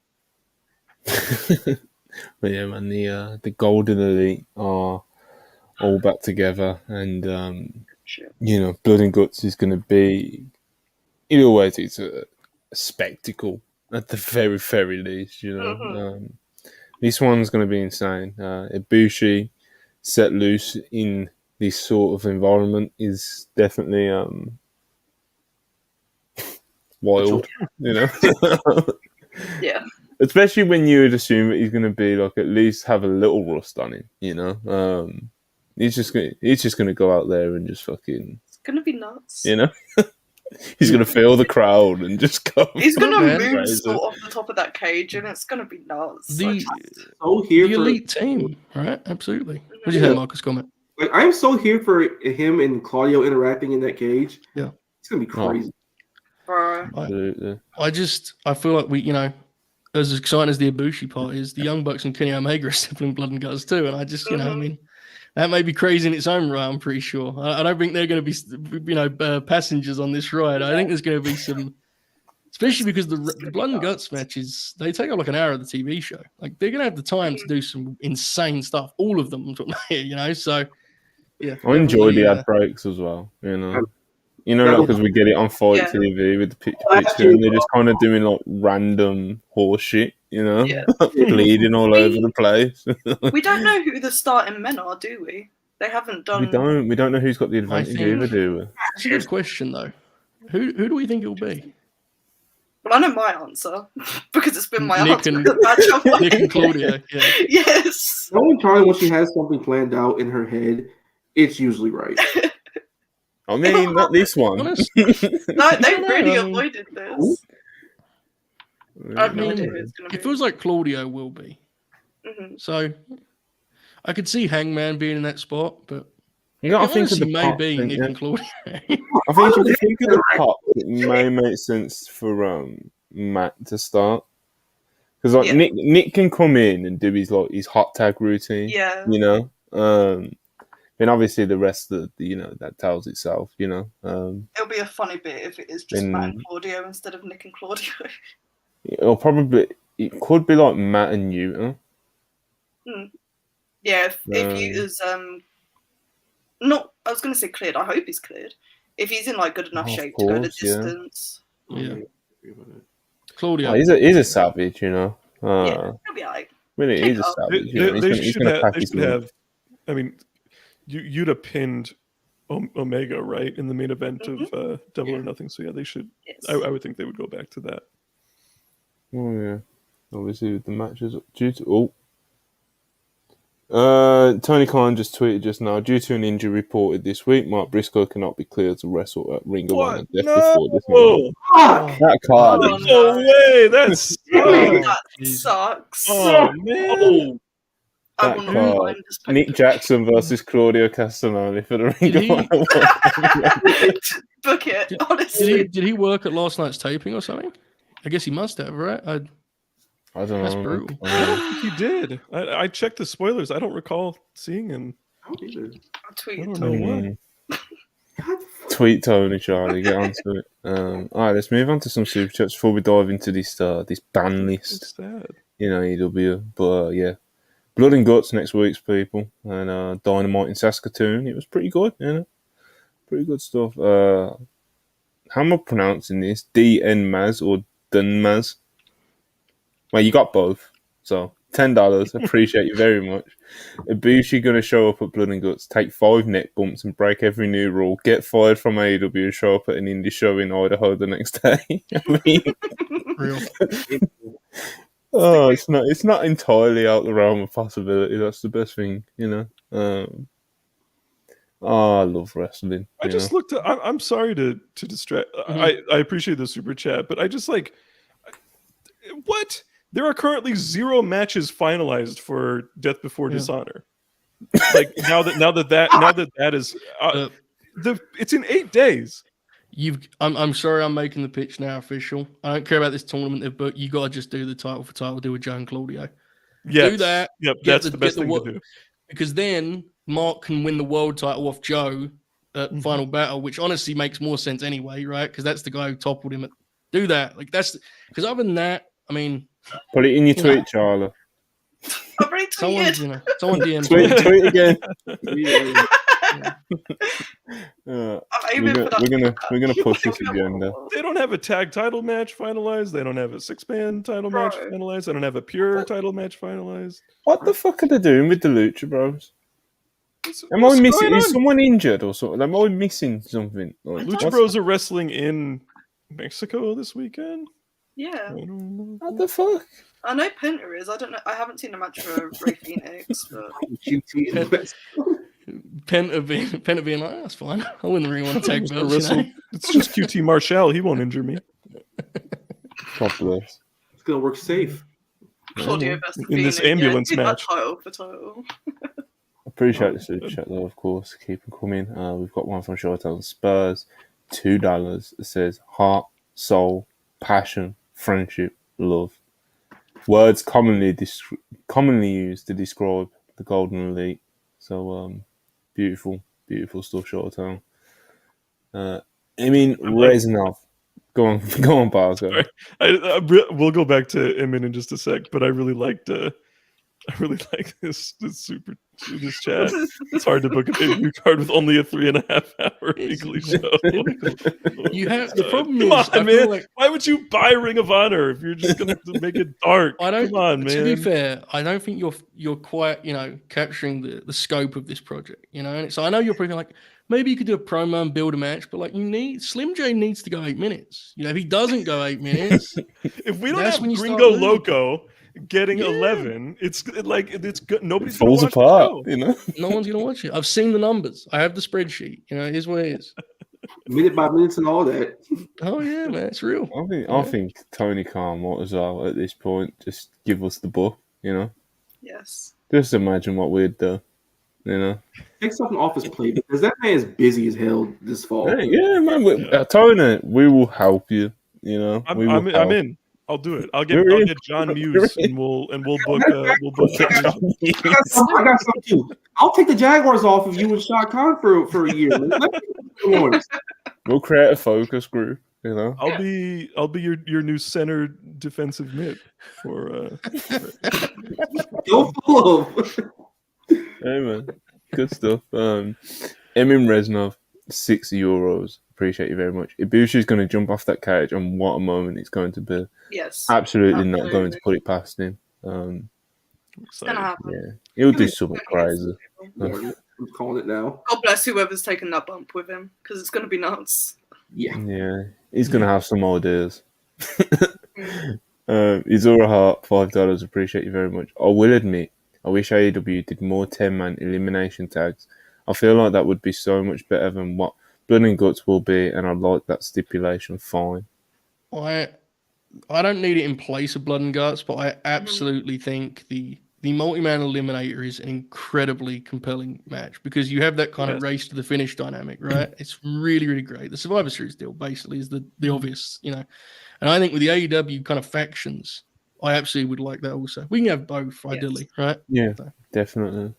But yeah, man, the Golden Elite are all back together, and Blood and Guts is going to be. It always is a spectacle at the very, very least. This one's going to be insane. Ibushi set loose in this sort of environment is definitely wild, Yeah. Especially when you would assume that he's going to be like at least have a little rust on him, He's just going to go out there and just fucking. It's gonna be nuts. He's going to feel the crowd and just go. He's going to move sort off the top of that cage, and it's going to be nuts. The elite team, right? Absolutely. What do you think, Marcus? Comment. Like, I'm so here for him and Claudio interacting in that cage. Yeah, it's going to be crazy. Absolutely. I feel like we, as exciting as the Ibushi part is, the Young Bucks and Kenny Omega are stippling blood and guts too, and I just, that may be crazy in its own right. I'm pretty sure. I don't think they're going to be, passengers on this ride. I think there's going to be some, especially because the blood and guts matches, they take up like an hour of the TV show. Like they're going to have the time to do some insane stuff. All of them, So yeah, I enjoy the ad breaks as well. Because we get it on Fight TV with the picture, and they're just kind of doing like random horse shit. Bleeding all over the place. We don't know who the starting men are, do we? They haven't done. We don't know who's got the advantage either, do we? That's a good question, though. Who do we think it'll be? Well, I know my answer because it's been my Nick answer. Nick and Claudia. Yeah. Yes. The only time when she has something planned out in her head, it's usually right. I mean, not this one. No, they really avoided this. I have no idea who it's going to be. It feels like Claudio will be. So I could see Hangman being in that spot, but I think of the maybe Nick and Claudio. I think of the pop, it may make sense for Matt to start. Because Nick can come in and do his hot tag routine. Yeah. And obviously the rest of that tells itself, It'll be a funny bit if it is just Matt and Claudio instead of Nick and Claudio. It could be like Matt and Newton. Yeah, if he is not, I was going to say cleared. I hope he's cleared. If he's in like good enough shape to go the distance. Yeah. Claudio. He's a savage, he'll be alright. Really, he's a savage. They should have. I mean, you'd have pinned Omega, right, in the main event of Double or Nothing. So yeah, they should. Yes. I would think they would go back to that. Oh yeah, obviously with the matches due to Tony Khan just tweeted just now, due to an injury reported this week, Mark Briscoe cannot be cleared to wrestle at Ring of Honor before this match. That card. No way, that sucks. Oh man. That card. Nick Jackson versus Claudio Castagnoli for the Ring of Honor. Book it, honestly. Did he work at last night's taping or something? I guess he must have, right? I don't know. That's brutal. I don't think he did. I checked the spoilers. I don't recall seeing him. I'll tweet. I don't know what. Tweet Tony, Charlie. Get onto it. All right, let's move on to some super chats before we dive into this ban list. It's sad. AEW. But yeah, Blood and Guts next week's people, and Dynamite in Saskatoon. It was pretty good, pretty good stuff. How am I pronouncing this? DN Maz or Dunmaz? Well, you got both, so $10. Appreciate you very much. Ibushi going to show up at Blood and Guts, take 5 neck bumps and break every new rule, get fired from AEW and show up at an indie show in Idaho the next day. I mean, Real. It's not entirely out the realm of possibility. That's the best thing, I love wrestling. I just looked at, I'm sorry to distract. I appreciate the super chat, but I just what? There are currently 0 matches finalized for Death Before Dishonor. Like now that is it's in 8 days. I'm sorry, I'm making the pitch now official. I don't care about this tournament, but you gotta just do the title for title, do with Joe and Claudio. Yes. Do that. Yep, that's the best thing to do. Because then Mark can win the world title off Joe at Final Battle, which honestly makes more sense anyway, right? Because that's the guy who toppled him. Do that. Like that's because other than that, I mean, put it in your tweet, Charlie. I've already Someone, tweeted. someone DMs Tweet again. Yeah. Uh, I'm aiming for that. we're gonna push this agenda. They don't have a tag title match finalized. They don't have a 6-man title match Bro. finalized. They don't have a pure title match finalized. What the fuck are they doing with the Lucha Bros? Am I What's missing? going Is on? someone injured or something? Am I missing something? Like, Lucha what's- Bros are wrestling in Mexico this weekend. Yeah, I don't know. What the fuck? I know Penta is. I don't know. I haven't seen a match for Ray Phoenix, but QT. Penta being like, "Oh, that's fine. I wouldn't really want to tag Just belts, wrestle- It's just QT Marshall. He won't injure me. God bless. It's gonna work safe. Claudio versus In this Phoenix, ambulance do that match. title for title. Appreciate the super chat though, of course. Keep them coming. We've got one from Showtime Spurs, $2. It says heart, soul, passion, friendship, love. Words commonly used to describe the Golden Elite. So beautiful stuff, Showtime. Reznov. Go on, Barzo. Sorry. We'll go back to Emin in just a sec, but I really like this chat. It's hard to book a pay-per-view card with only a 3.5-hour weekly show. You have the problem Come is, on, I man. feel like Why would you buy Ring of Honor if you're just gonna make it dark? I don't. Come on, man. To be fair, I don't think you're quite capturing the scope of this project. And so I know you're probably like, maybe you could do a promo and build a match, but like Slim J needs to go 8 minutes. If he doesn't go 8 minutes, If we don't That's have when you start Gringo losing. Loco getting Yeah. 11, it's good. It Nobody's falls gonna watch apart, the show. no one's gonna watch it. I've seen the numbers. I have the spreadsheet. It is what it is. Minute by minutes and all that. Oh yeah, man, it's real. I think Tony Khan might as well at this point just give us the book. Yes. Just imagine what we'd do. Take something off his plate because that man is busy as hell this fall. Hey, yeah, man. Tony, we will help you. I'm in. I'll do it. I'll You're get in. John Muse and we'll book. I got something too. I'll take the Jaguars off of you and Shah Khan for a year. Come on. We'll create a focus group. I'll be your new center defensive mid for. Go full of. Hey man, good stuff. Emin Reznov, €6. Appreciate you very much. Ibushi is going to jump off that cage, and what a moment it's going to be. Yes. Absolutely not going to put it past him. It's gonna happen. Yeah, he'll do something crazy. I'm calling it now. God bless whoever's taking that bump with him, because it's gonna be nuts. Yeah. Yeah, he's going to have some ideas. Izura Hart, $5. Appreciate you very much. I will admit, I wish AEW did more 10-man elimination tags. I feel like that would be so much better than what Blood and Guts will be, and I like that stipulation fine. I don't need it in place of Blood and Guts, but I absolutely think the multi-man eliminator is an incredibly compelling match because you have that kind of race to the finish dynamic, right? It's really, really great. The Survivor Series deal basically is the obvious, and I think with the AEW kind of factions, I absolutely would like that also. We can have both, ideally, right? Yeah, definitely.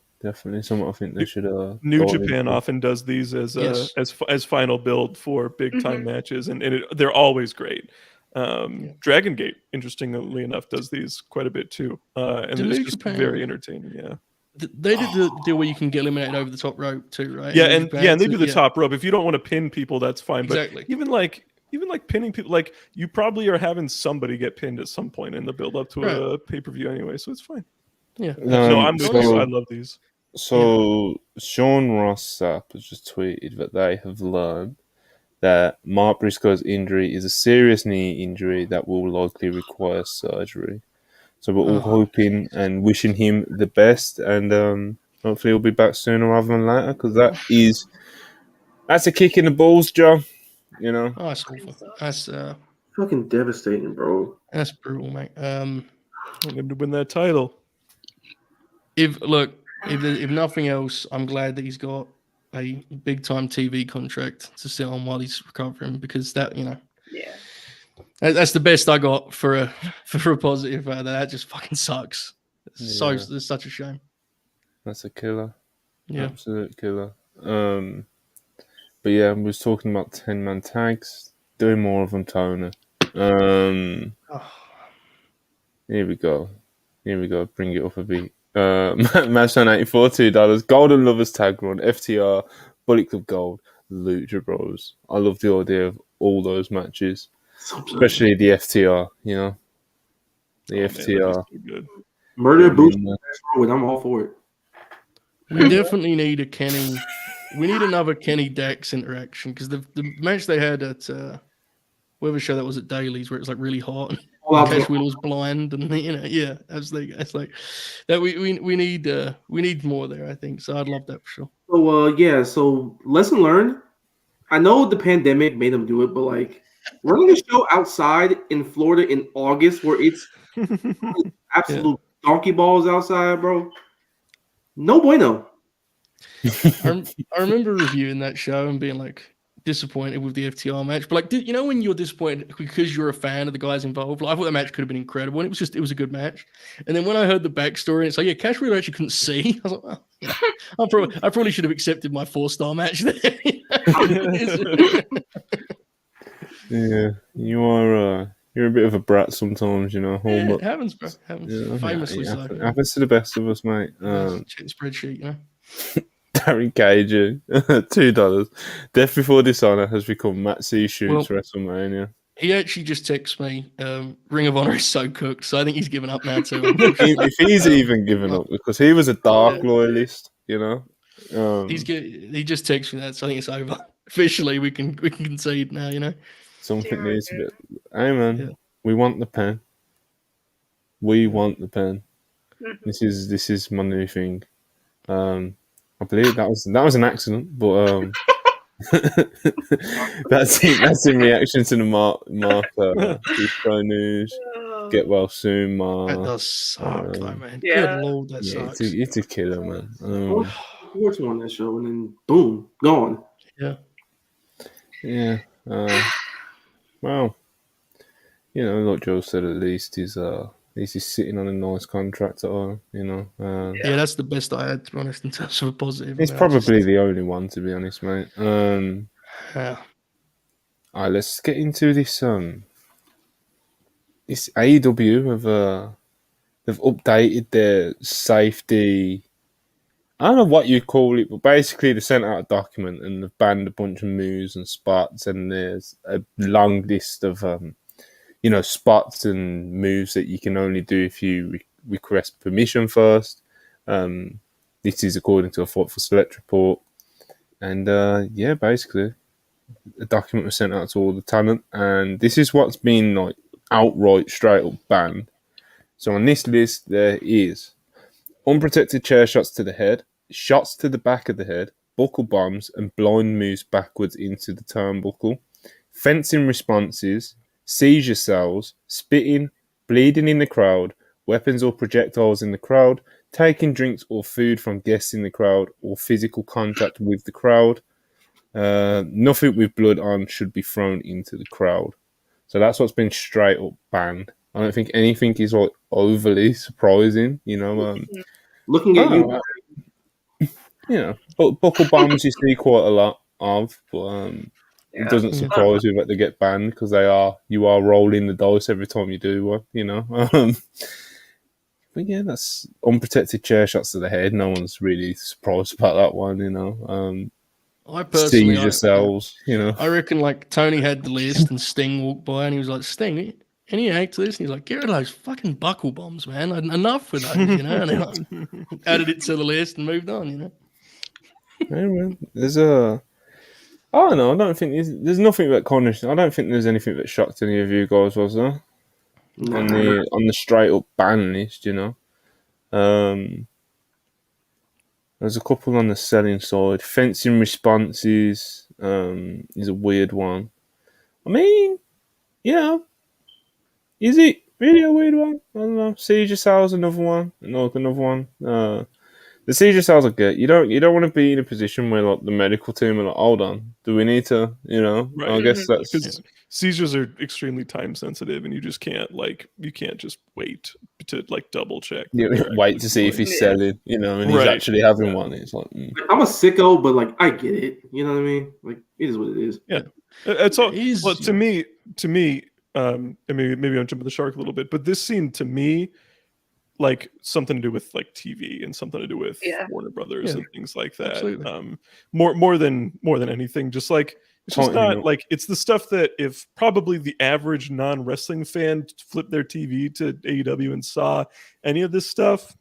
Something I think they should. New go Japan into. often does these as Yes. as final build for big time matches, and they're always great. Dragon Gate, interestingly enough, does these quite a bit too, and New it's just Japan- very entertaining. Yeah, They did the deal where you can get eliminated over the top rope too, right? yeah, In and Japan, they so- do the top rope. If you don't want to pin people, that's fine. But Exactly. even like pinning people, like you probably are having somebody get pinned at some point in the build up to a pay per view anyway, so it's fine. Yeah. No, I'm with you. so- I love these. So Sean Ross Sapp has just tweeted that they have learned that Mark Briscoe's injury is a serious knee injury that will likely require surgery. So we're all hoping and wishing him the best, and hopefully he'll be back sooner rather than later, because that's a kick in the balls, Joe. Oh, that's awful. That's Fucking devastating, bro. that's brutal, mate. Want him to win that title. If nothing else, I'm glad that he's got a big time TV contract to sit on while he's recovering, because that Yeah. that's the best I got for a positive. That just fucking sucks. It's such a shame. That's a killer. Yeah. Absolute killer. But yeah, we was talking about 10-man tags. Doing more of them, Tony. Here we go. Bring it up a Match on 84, $2. Golden Lovers Tag Run, FTR, Bullet Club Gold, Lucha Bros. I love the idea of all those matches, especially the FTR. You know, the FTR. Man, so good. Murder Boost. I'm all for it. We definitely need a Kenny. We need another Kenny Dax interaction because the match they had at whatever show that was at Daly's where it was like really hot and Cash Wheeler was blind and absolutely. It's like that. We need more there. I think so. I'd love that for sure. So So lesson learned. I know the pandemic made them do it, but like running a show outside in Florida in August where it's absolute donkey balls outside, bro. No bueno. I remember reviewing that show and being like disappointed with the FTR match. But like, you know, when you're disappointed because you're a fan of the guys involved, like, I thought that match could have been incredible, and it was a good match. And then when I heard the backstory, and it's like, Cash Wheeler actually couldn't see. I was like, well, I probably should have accepted my 4-star match there. Yeah, you're a bit of a brat sometimes, you know. It happens, bro. Happens. Yeah, Famously so. Happens to the best of us, mate. Check the spreadsheet, you know. Darren Cage, $2. Death Before Dishonor has become Matt C. Shoots WrestleMania. He actually just texted me, Ring of Honor is so cooked, so I think he's given up now too. If he's even given up, because he was a dark loyalist, you know. He just texted me that, so I think it's over. Officially, we can concede now, you know. Something needs to be. Hey man, we want the pen. We want the pen. This is my new thing. I believe that was an accident, but that's in reaction to the Mark Pro News. Get well soon, Mark. That does suck, though, man. Yeah. Good lord, that sucks. It's a killer, man. Watching on that show, and then boom, gone. Yeah. Well, you know, like Joe said, at least he's sitting on a nice contract at all, you know. That's the best I had, to be honest, in terms of a positive. He's probably the only one, to be honest, mate. Yeah. All right, let's get into this. This AEW they've updated their safety. I don't know what you call it, but basically they sent out a document and they've banned a bunch of moves and spots, and there's a long list of spots and moves that you can only do if you request permission first. This is according to a Fight for Select report, and basically a document was sent out to all the talent, and this is what's been like outright straight up banned. So on this list there is unprotected chair shots to the head, shots to the back of the head, buckle bombs, and blind moves backwards into the turnbuckle, fencing responses, seizure cells, spitting, bleeding in the crowd, weapons or projectiles in the crowd, taking drinks or food from guests in the crowd, or physical contact with the crowd. Nothing with blood on should be thrown into the crowd. So that's what's been straight up banned. I don't think anything is like overly surprising, you know. Looking at you, but buckle bombs you see quite a lot of, but it doesn't surprise you that they get banned because you are rolling the dice every time you do one, you know. But yeah, that's unprotected chair shots to the head. No one's really surprised about that one, you know. I personally, seizure cells, you know. I reckon like Tony had the list and Sting walked by and he was like, Sting, any hate to this? And he's like, get rid of those fucking buckle bombs, man. Enough with those, you know. And then like, added it to the list and moved on, you know. Anyway, I don't know. I don't think there's nothing that I don't think there's anything that shocked any of you guys, was there? No. On the straight up ban list, you know. There's a couple on the selling side. Fencing responses is a weird one. I mean, yeah. Is it really a weird one? I don't know. Seizure cells, another one. Another one. The seizure cells I get. You don't want to be in a position where like the medical team are like, hold on, do we need to? You know, right. I guess that's because seizures are extremely time sensitive, and you just can't just wait to like double check. Wait to see if he's selling, you know, and he's actually having one. It's like I'm a sicko, but like I get it. You know what I mean? Like it is what it is. Yeah, it's all. Well, to me, and maybe I'm jumping the shark a little bit, but this scene to me like something to do with like TV and something to do with Warner Brothers and things like that. Absolutely. More than anything, just like it's just not like it's the stuff that if probably the average non-wrestling fan flipped their TV to AEW and saw any of this stuff,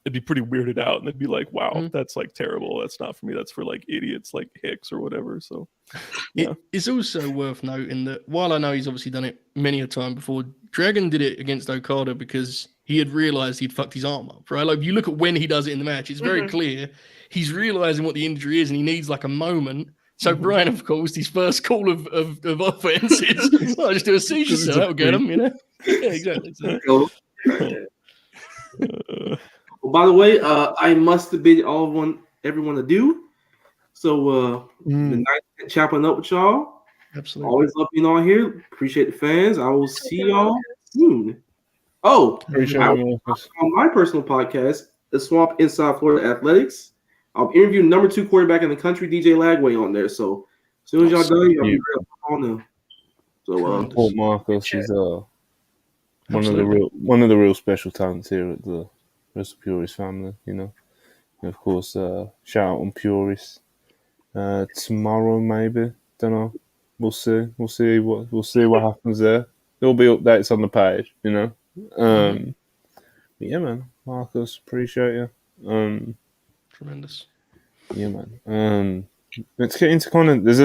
it'd be pretty weirded out and they'd be like, wow, that's like terrible. That's not for me. That's for like idiots like Hicks or whatever. So yeah. It's also worth noting that while I know he's obviously done it many a time before, Dragon did it against Okada because he had realized he'd fucked his arm up, right? Like if you look at when he does it in the match, it's very clear he's realizing what the injury is and he needs like a moment. So Brian, of course, his first call of offense is, well, just do a seizure, so that'll get him, you know? Yeah, exactly. Well, by the way, I must have bid everyone to do. So the night chopping up with y'all. Absolutely. Always love being on here. Appreciate the fans. I will see y'all soon. Oh, on my personal podcast, The Swamp Inside Florida Athletics, I'll interview number 2 quarterback in the country, DJ Lagway, on there. So as soon as y'all done, y'all be real on them. So Paul Marcos is one of the real special talents here at the WrestlePurists family, you know. And of course, shout out on Purists. Tomorrow maybe. Don't know. We'll see. We'll see what happens there. There'll be updates on the page, you know. But yeah, man. Marcus, appreciate you. Tremendous. Yeah, man. Let's get into kind of there's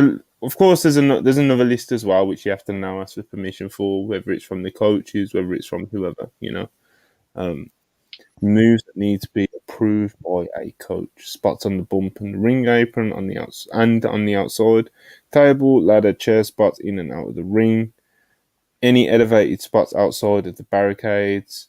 another list as well which you have to now ask for permission for, whether it's from the coaches, whether it's from whoever, you know. Moves that need to be approved by a coach. Spots on the bump and the ring apron on the outside. Table, ladder, chair spots in and out of the ring. Any elevated spots outside of the barricades.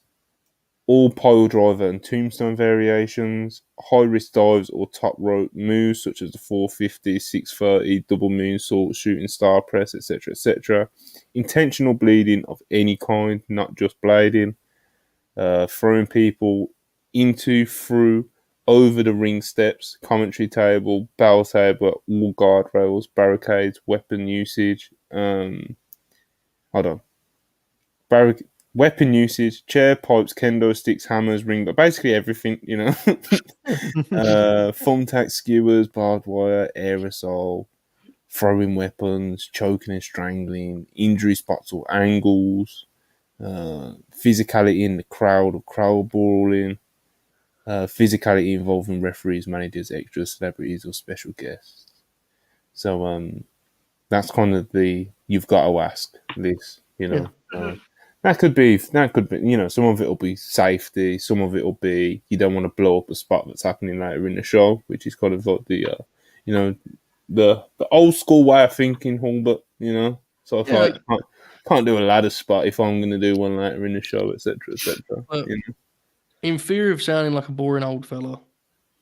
All pile driver and tombstone variations. High risk dives or top rope moves such as the 450, 630, double moonsault, shooting star press, etc., etc. Intentional bleeding of any kind, not just blading. Throwing people into, through, over the ring steps, commentary table, bell table, all guardrails, barricades, weapon usage. Weapon usage, chair, pipes, kendo sticks, hammers, ring, but basically everything, you know. Thumbtack skewers, barbed wire, aerosol, throwing weapons, choking and strangling, injury spots or angles. Physicality in the crowd or crowd brawling, physicality involving referees, managers, extras, celebrities, or special guests. So that's kind of the you've got to ask this, you know. Yeah. That could be, you know, some of it will be safety, some of it will be you don't want to blow up a spot that's happening later in the show, which is kind of like the, you know, the old school way of thinking, Hulbert, you know. So if I can't do a ladder spot if I'm going to do one later in the show, etc., etc. You know? In fear of sounding like a boring old fella,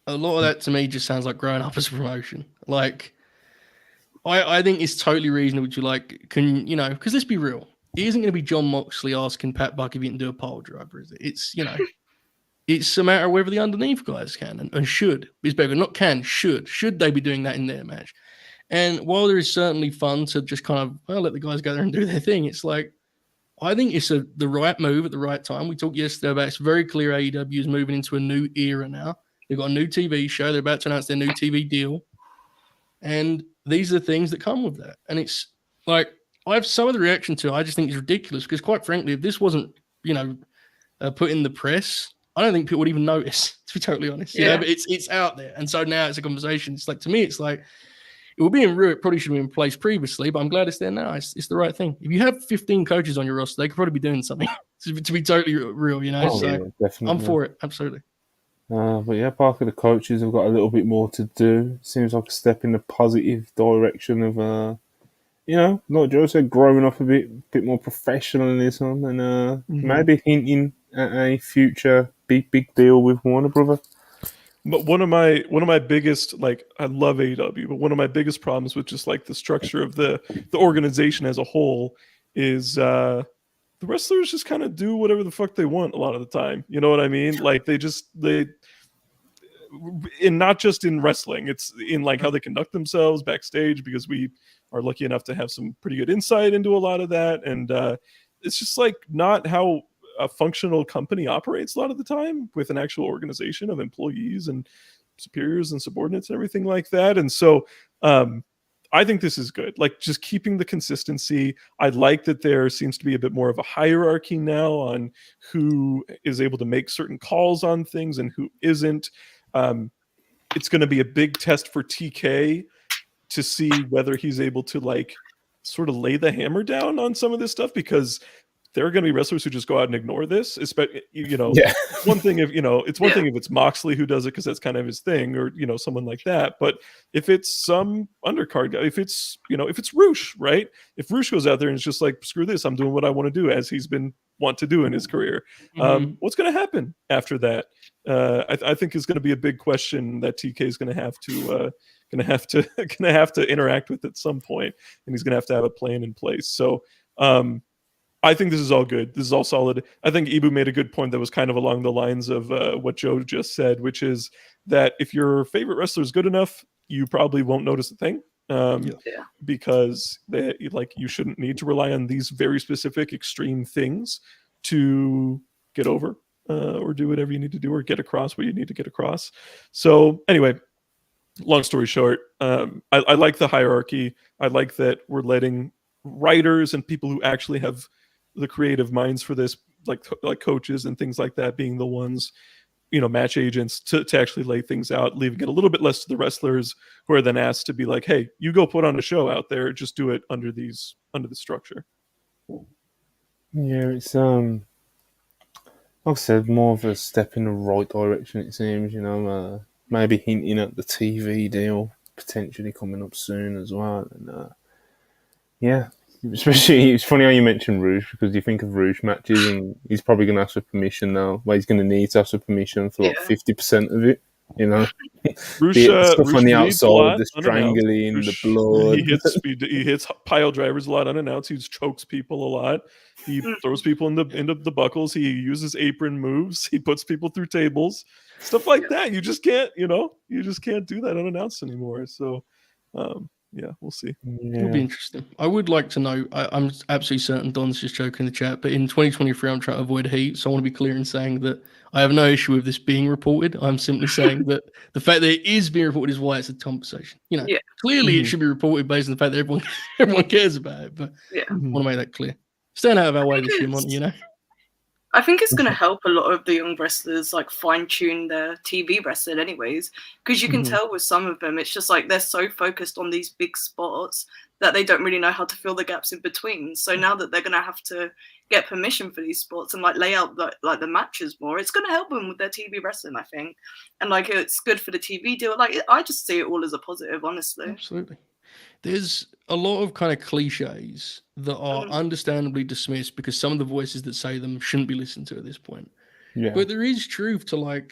a lot of that to me just sounds like growing up as a promotion. Like, I think it's totally reasonable to like, you know, because let's be real, it isn't going to be John Moxley asking Pat Buck if he can do a pile driver, is it? It's, you know, it's a matter of whether the underneath guys can and should. It's better, not can, should. Should they be doing that in their match? And while there is certainly fun to just kind of, well, let the guys go there and do their thing, it's like, I think it's the right move at the right time. We talked yesterday about it's very clear AEW is moving into a new era now. They've got a new TV show. They're about to announce their new TV deal. And these are the things that come with that. And it's like, I have some of the reaction to it. I just think it's ridiculous because, quite frankly, if this wasn't, you know, put in the press, I don't think people would even notice, to be totally honest. You know, but it's out there. And so now it's a conversation. It's like, to me, it's like, it would be in real. It probably should have been in place previously, but I'm glad it's there now. It's the right thing. If you have 15 coaches on your roster, they could probably be doing something to be totally real, you know. Oh, so yeah, definitely. I'm for it, absolutely. But yeah, Parker, the coaches have got a little bit more to do. Seems like a step in the positive direction of, you know, like Joe said, growing up a bit more professionalism and maybe hinting at a future big deal with Warner Brother. But one of my biggest, like, I love AEW, but one of my biggest problems with just like the structure of the organization as a whole is the wrestlers just kind of do whatever the fuck they want a lot of the time. You know what I mean? Like and not just in wrestling, it's in like how they conduct themselves backstage, because we are lucky enough to have some pretty good insight into a lot of that. And it's just like not how a functional company operates a lot of the time, with an actual organization of employees and superiors and subordinates and everything like that. And so I think this is good. Like, just keeping the consistency. I like that there seems to be a bit more of a hierarchy now on who is able to make certain calls on things and who isn't. It's going to be a big test for TK to see whether he's able to like sort of lay the hammer down on some of this stuff, because there are going to be wrestlers who just go out and ignore this. Especially, one thing if it's one thing if it's Moxley who does it because that's kind of his thing, or someone like that. But if it's some undercard guy, if it's Roosh, right? If Roosh goes out there and it's just like, screw this, I'm doing what I want to do, as he's been want to do in his career. What's going to happen after that? I think is going to be a big question that TK is going to have to interact with at some point, and he's going to have a plan in place. So I think this is all good. This is all solid. I think Ibu made a good point that was kind of along the lines of what Joe just said, which is that if your favorite wrestler is good enough, you probably won't notice a thing. Because you shouldn't need to rely on these very specific extreme things to get over or do whatever you need to do or get across what you need to get across. So anyway, long story short, I like the hierarchy. I like that we're letting writers and people who actually have the creative minds for this, like coaches and things like that, being the ones, match agents to actually lay things out, leaving it a little bit less to the wrestlers, who are then asked to be like, hey, you go put on a show out there, just do it under the structure. Yeah, it's like I said, more of a step in the right direction, it seems. Maybe hinting at the TV deal potentially coming up soon as well. And especially, it's funny how you mentioned Rouge, because you think of Rouge matches and he's probably going to ask for permission now. Well, he's going to need to ask for permission for 50% of it, Rouge, stuff on the outside, the strangling, the blood. He hits pile drivers a lot unannounced. He chokes people a lot. He throws people into the buckles. He uses apron moves. He puts people through tables, stuff like that. You just can't, you just can't do that unannounced anymore. So, we'll see. It'll be interesting. I would like to know, I'm absolutely certain Don's just joking in the chat, but in 2023, I'm trying to avoid heat. So I want to be clear in saying that I have no issue with this being reported. I'm simply saying that the fact that it is being reported is why it's a conversation. Clearly it should be reported based on the fact that everyone cares about it. But I want to make that clear. Staying out of our way this year, Monty, I think it's going to help a lot of the young wrestlers like fine tune their TV wrestling anyways, because you can tell with some of them, it's just like they're so focused on these big spots that they don't really know how to fill the gaps in between. So now that they're going to have to get permission for these spots and like lay out the matches more, it's going to help them with their TV wrestling, I think. And like, it's good for the TV deal. Like, I just see it all as a positive, honestly. Absolutely. There's a lot of kind of cliches that are understandably dismissed because some of the voices that say them shouldn't be listened to at this point. Yeah. But there is truth to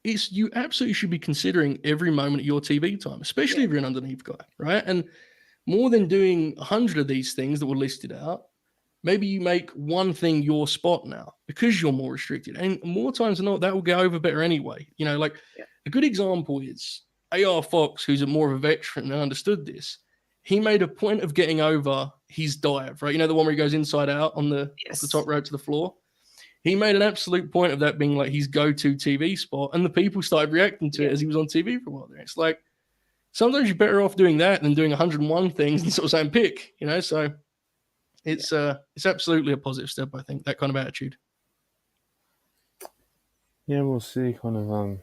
you absolutely should be considering every moment of your TV time, especially if you're an underneath guy, right? And more than doing 100 of these things that were listed out, maybe you make one thing your spot now because you're more restricted. And more times than not, that will go over better anyway. A good example is AR Fox, who's more of a veteran and understood this. He made a point of getting over his dive, right? The one where he goes inside out on off the top rope to the floor. He made an absolute point of that being like his go-to TV spot, and the people started reacting to it as he was on TV for a while there. It's like, sometimes you're better off doing that than doing 101 things and sort of saying pick, So it's absolutely a positive step, I think, that kind of attitude. Yeah, we'll see. Kind of.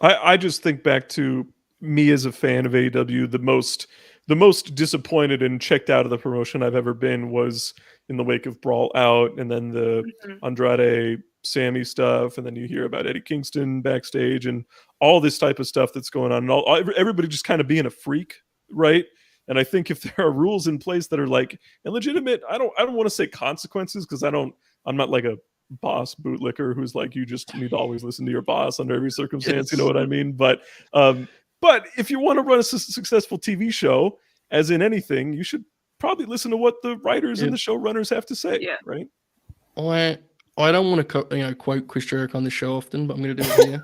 I just think back to me as a fan of AEW, the most disappointed and checked out of the promotion I've ever been was in the wake of Brawl Out, and then the Andrade Sammy stuff, and then you hear about Eddie Kingston backstage and all this type of stuff that's going on, and everybody just kind of being a freak, right? And I think if there are rules in place that are like and legitimate, I don't want to say consequences, because I'm not like a boss bootlicker who's like, you just need to always listen to your boss under every circumstance. You know what I mean? But if you want to run a successful TV show, as in anything, you should probably listen to what the writers and the showrunners have to say, right? I don't want to quote Chris Jericho on the show often, but I'm going to do it here.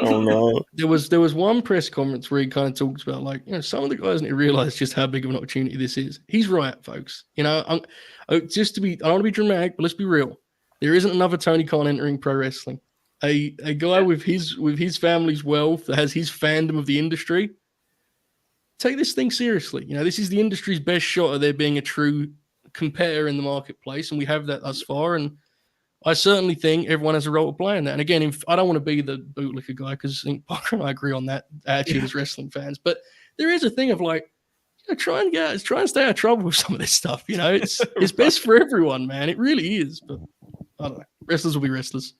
Oh no! There was one press conference where he kind of talks about some of the guys need to realize just how big of an opportunity this is. He's right, folks. I don't want to be dramatic, but let's be real. There isn't another Tony Khan entering pro wrestling. A guy with his family's wealth that has his fandom of the industry. Take this thing seriously. This is the industry's best shot at there being a true competitor in the marketplace, and we have that thus far. And I certainly think everyone has a role to play in that. And again, I don't want to be the bootlicker guy because I think Parker and I agree on that attitude as wrestling fans. But there is a thing of like, try and stay out of trouble with some of this stuff. It's best for everyone, man. It really is. But I don't know. Wrestlers will be wrestlers.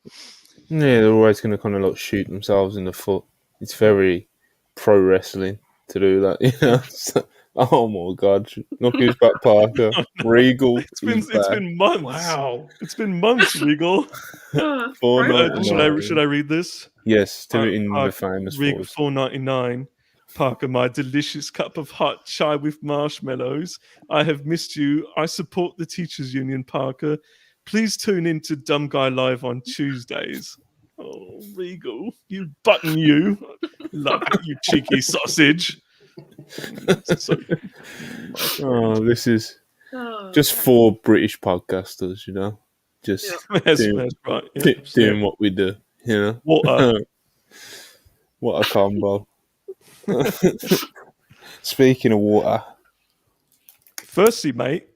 Yeah, they're always going to kind of like shoot themselves in the foot. It's very pro wrestling to do that, So, oh my God! Look who's back, Parker. Regal. It's been months. Wow, it's been months, Regal. Should I read this? Yes, do it in the famous Regal voice. $4.99. Parker, my delicious cup of hot chai with marshmallows. I have missed you. I support the Teachers Union, Parker. Please tune in to Dumb Guy Live on Tuesdays. Oh, Regal, you button you. Love it, you cheeky sausage. This is just 4 British podcasters, just that's right. Yeah. doing what we do, What a combo. Speaking of water, firstly, mate.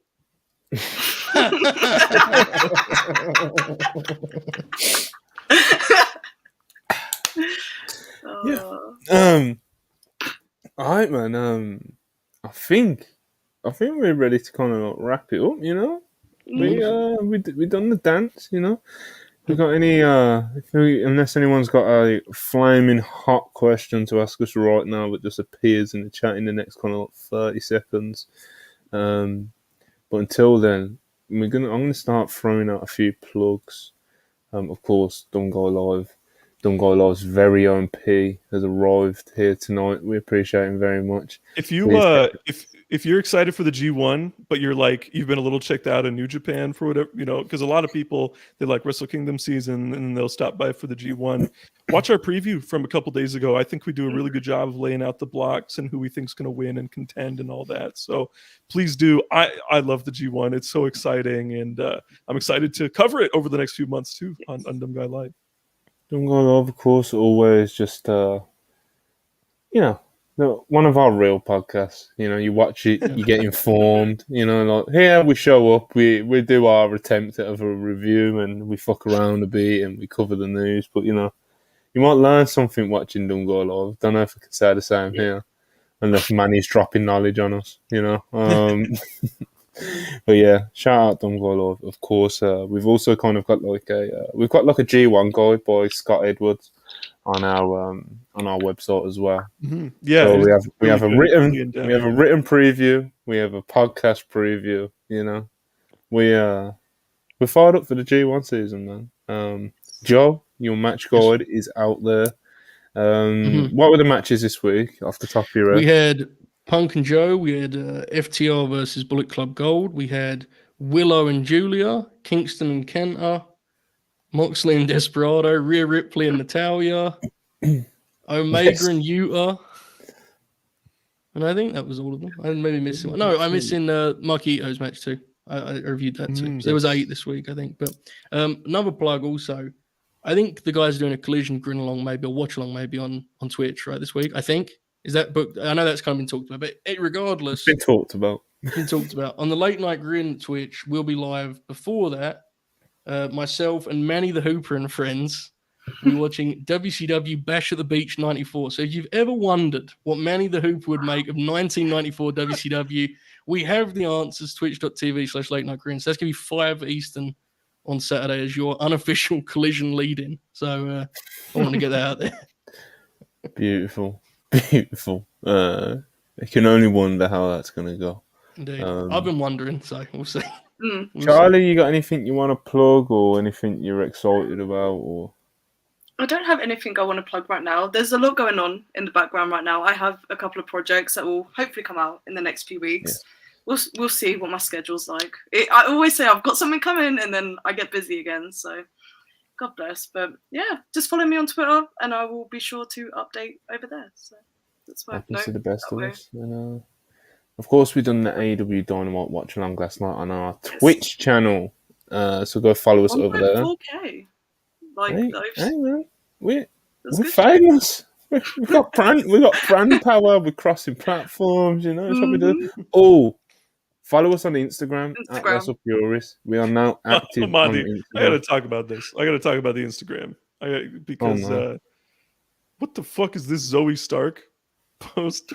All right, man. I think we're ready to kind of wrap it up. We done the dance. We got any? Unless anyone's got a flaming hot question to ask us right now, that just appears in the chat in the next kind of like 30 seconds. But until then, I'm gonna start throwing out a few plugs. Of course, Dumb Guy Live. Dumb Guy Live's very own P has arrived here tonight. We appreciate him very much. If you if you're excited for the G1, but you're like you've been a little checked out in New Japan for whatever, because a lot of people they like Wrestle Kingdom season and they'll stop by for the G1. Watch our preview from a couple days ago. I think we do a really good job of laying out the blocks and who we think's going to win and contend and all that. So please do. I love the G1. It's so exciting, and I'm excited to cover it over the next few months too on Dumb Guy Live. Dumb Guy Live, of course, always just one of our real podcasts. You watch it, you get informed. Like here we show up, we do our attempt at a review, and we fuck around a bit and we cover the news. But you might learn something watching Dumb Guy Live. Don't know if I can say the same here, unless Manny's dropping knowledge on us. But yeah, shout out Dumb Guy Live, of course. We've also kind of got like a G1 guide by Scott Edwards on our website as well. Mm-hmm. Yeah, so we have a written preview, we have a podcast preview. We're fired up for the G1 season, man. Joe, your match guide is out there. What were the matches this week off the top of your head? We had Punk and Joe. We had FTR versus Bullet Club Gold. We had Willow and Julia, Kingston and Kenta, Moxley and Desperado, Rhea Ripley and Natalia, Omega and Yuta. And I think that was all of them. I maybe missing one. No, I'm missing Maki Ito's match too. I reviewed that too. So there was 8 this week, I think. But another plug also. I think the guys are doing a collision grin along maybe, or watch along maybe on Twitch, right, this week, I think. Is that booked? I know that's kind of been talked about, but regardless. It's been talked about. On the Late Night Grin Twitch, we'll be live before that. Myself and Manny the Hooper and friends, we're watching WCW Bash at the Beach 94. So if you've ever wondered what Manny the Hooper would make of 1994 WCW, we have the answers, twitch.tv/Late Night Grin. So that's going to be 5 Eastern on Saturday as your unofficial collision lead-in. So I want to get that out there. Beautiful. I can only wonder how that's going to go. Indeed. I've been wondering, so we'll see. Charlie, you got anything you want to plug or anything you're excited about? Or I don't have anything I want to plug right now. There's a lot going on in the background right now. I have a couple of projects that will hopefully come out in the next few weeks. Yeah. We'll see what my schedule's like. I always say I've got something coming and then I get busy again. So God bless. But yeah, just follow me on Twitter and I will be sure to update over there. So that's why happens to the best of us. And, of course, we've done the AEW Dynamite watch along last night on our Twitch channel. So go follow us over there. 1.4K. Like Hey, those. man, we're That's good. famous. We've got brand power. We're crossing platforms. You know, that's what we do. Oh, follow us on Instagram. At WrestlePurists. We are now active on Instagram. I gotta talk about this. I gotta talk about the Instagram. Because what the fuck is this Zoe Stark post?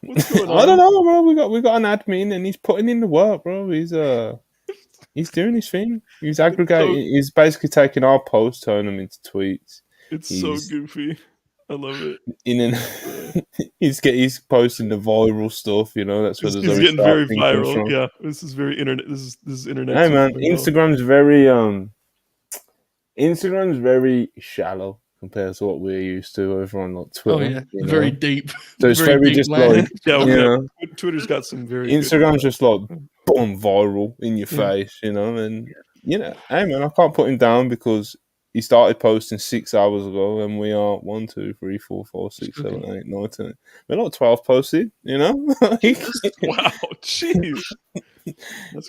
What's going on? I don't know, bro. We got an admin, and he's putting in the work, bro. He's doing his thing. He's aggregating. He's basically taking our posts, turning them into tweets. It's so goofy. I love it. He's posting the viral stuff. You know, that's where he's getting very viral. Yeah, this is very internet. This is internet. Hey man, Instagram's very shallow compared to what we're used to over on like Twitter. Oh yeah, very deep. So it's very just like Twitter's got some very. Instagram's just like boom viral in your face, you know, and hey man, I can't put him down because he started posting 6 hours ago, and we are 1, 2, 3, 4, 5, 6, 7, 8, 9, 10. We're not 12 posted, you know. Wow, jeez.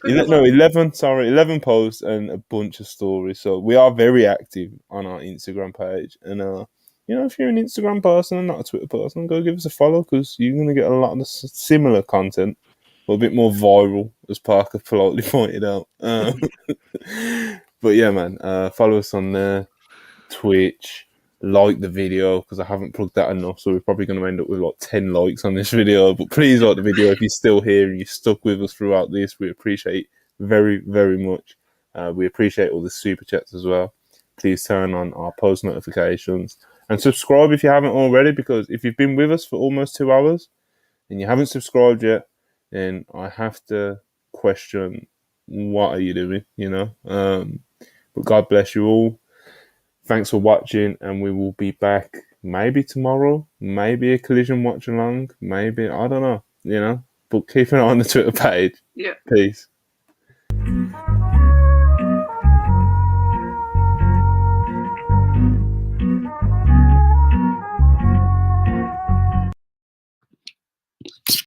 No, 11. Sorry, 11 posts and a bunch of stories. So we are very active on our Instagram page, and you know, if you're an Instagram person and not a Twitter person, go give us a follow because you're gonna get a lot of the similar content, but a bit more viral, as Parker politely pointed out. But yeah, man, follow us on there, Twitch, like the video, because I haven't plugged that enough, so we're probably going to end up with like 10 likes on this video, but please like the video if you're still here and you're stuck with us throughout this. We appreciate very, very much. We appreciate all the super chats as well. Please turn on our post notifications and subscribe if you haven't already, because if you've been with us for almost 2 hours and you haven't subscribed yet, then I have to question, what are you doing, you know? But God bless you all. Thanks for watching, and we will be back maybe tomorrow, maybe a collision watch along, maybe, I don't know, you know. But keep an eye on the Twitter page. Yeah. Peace.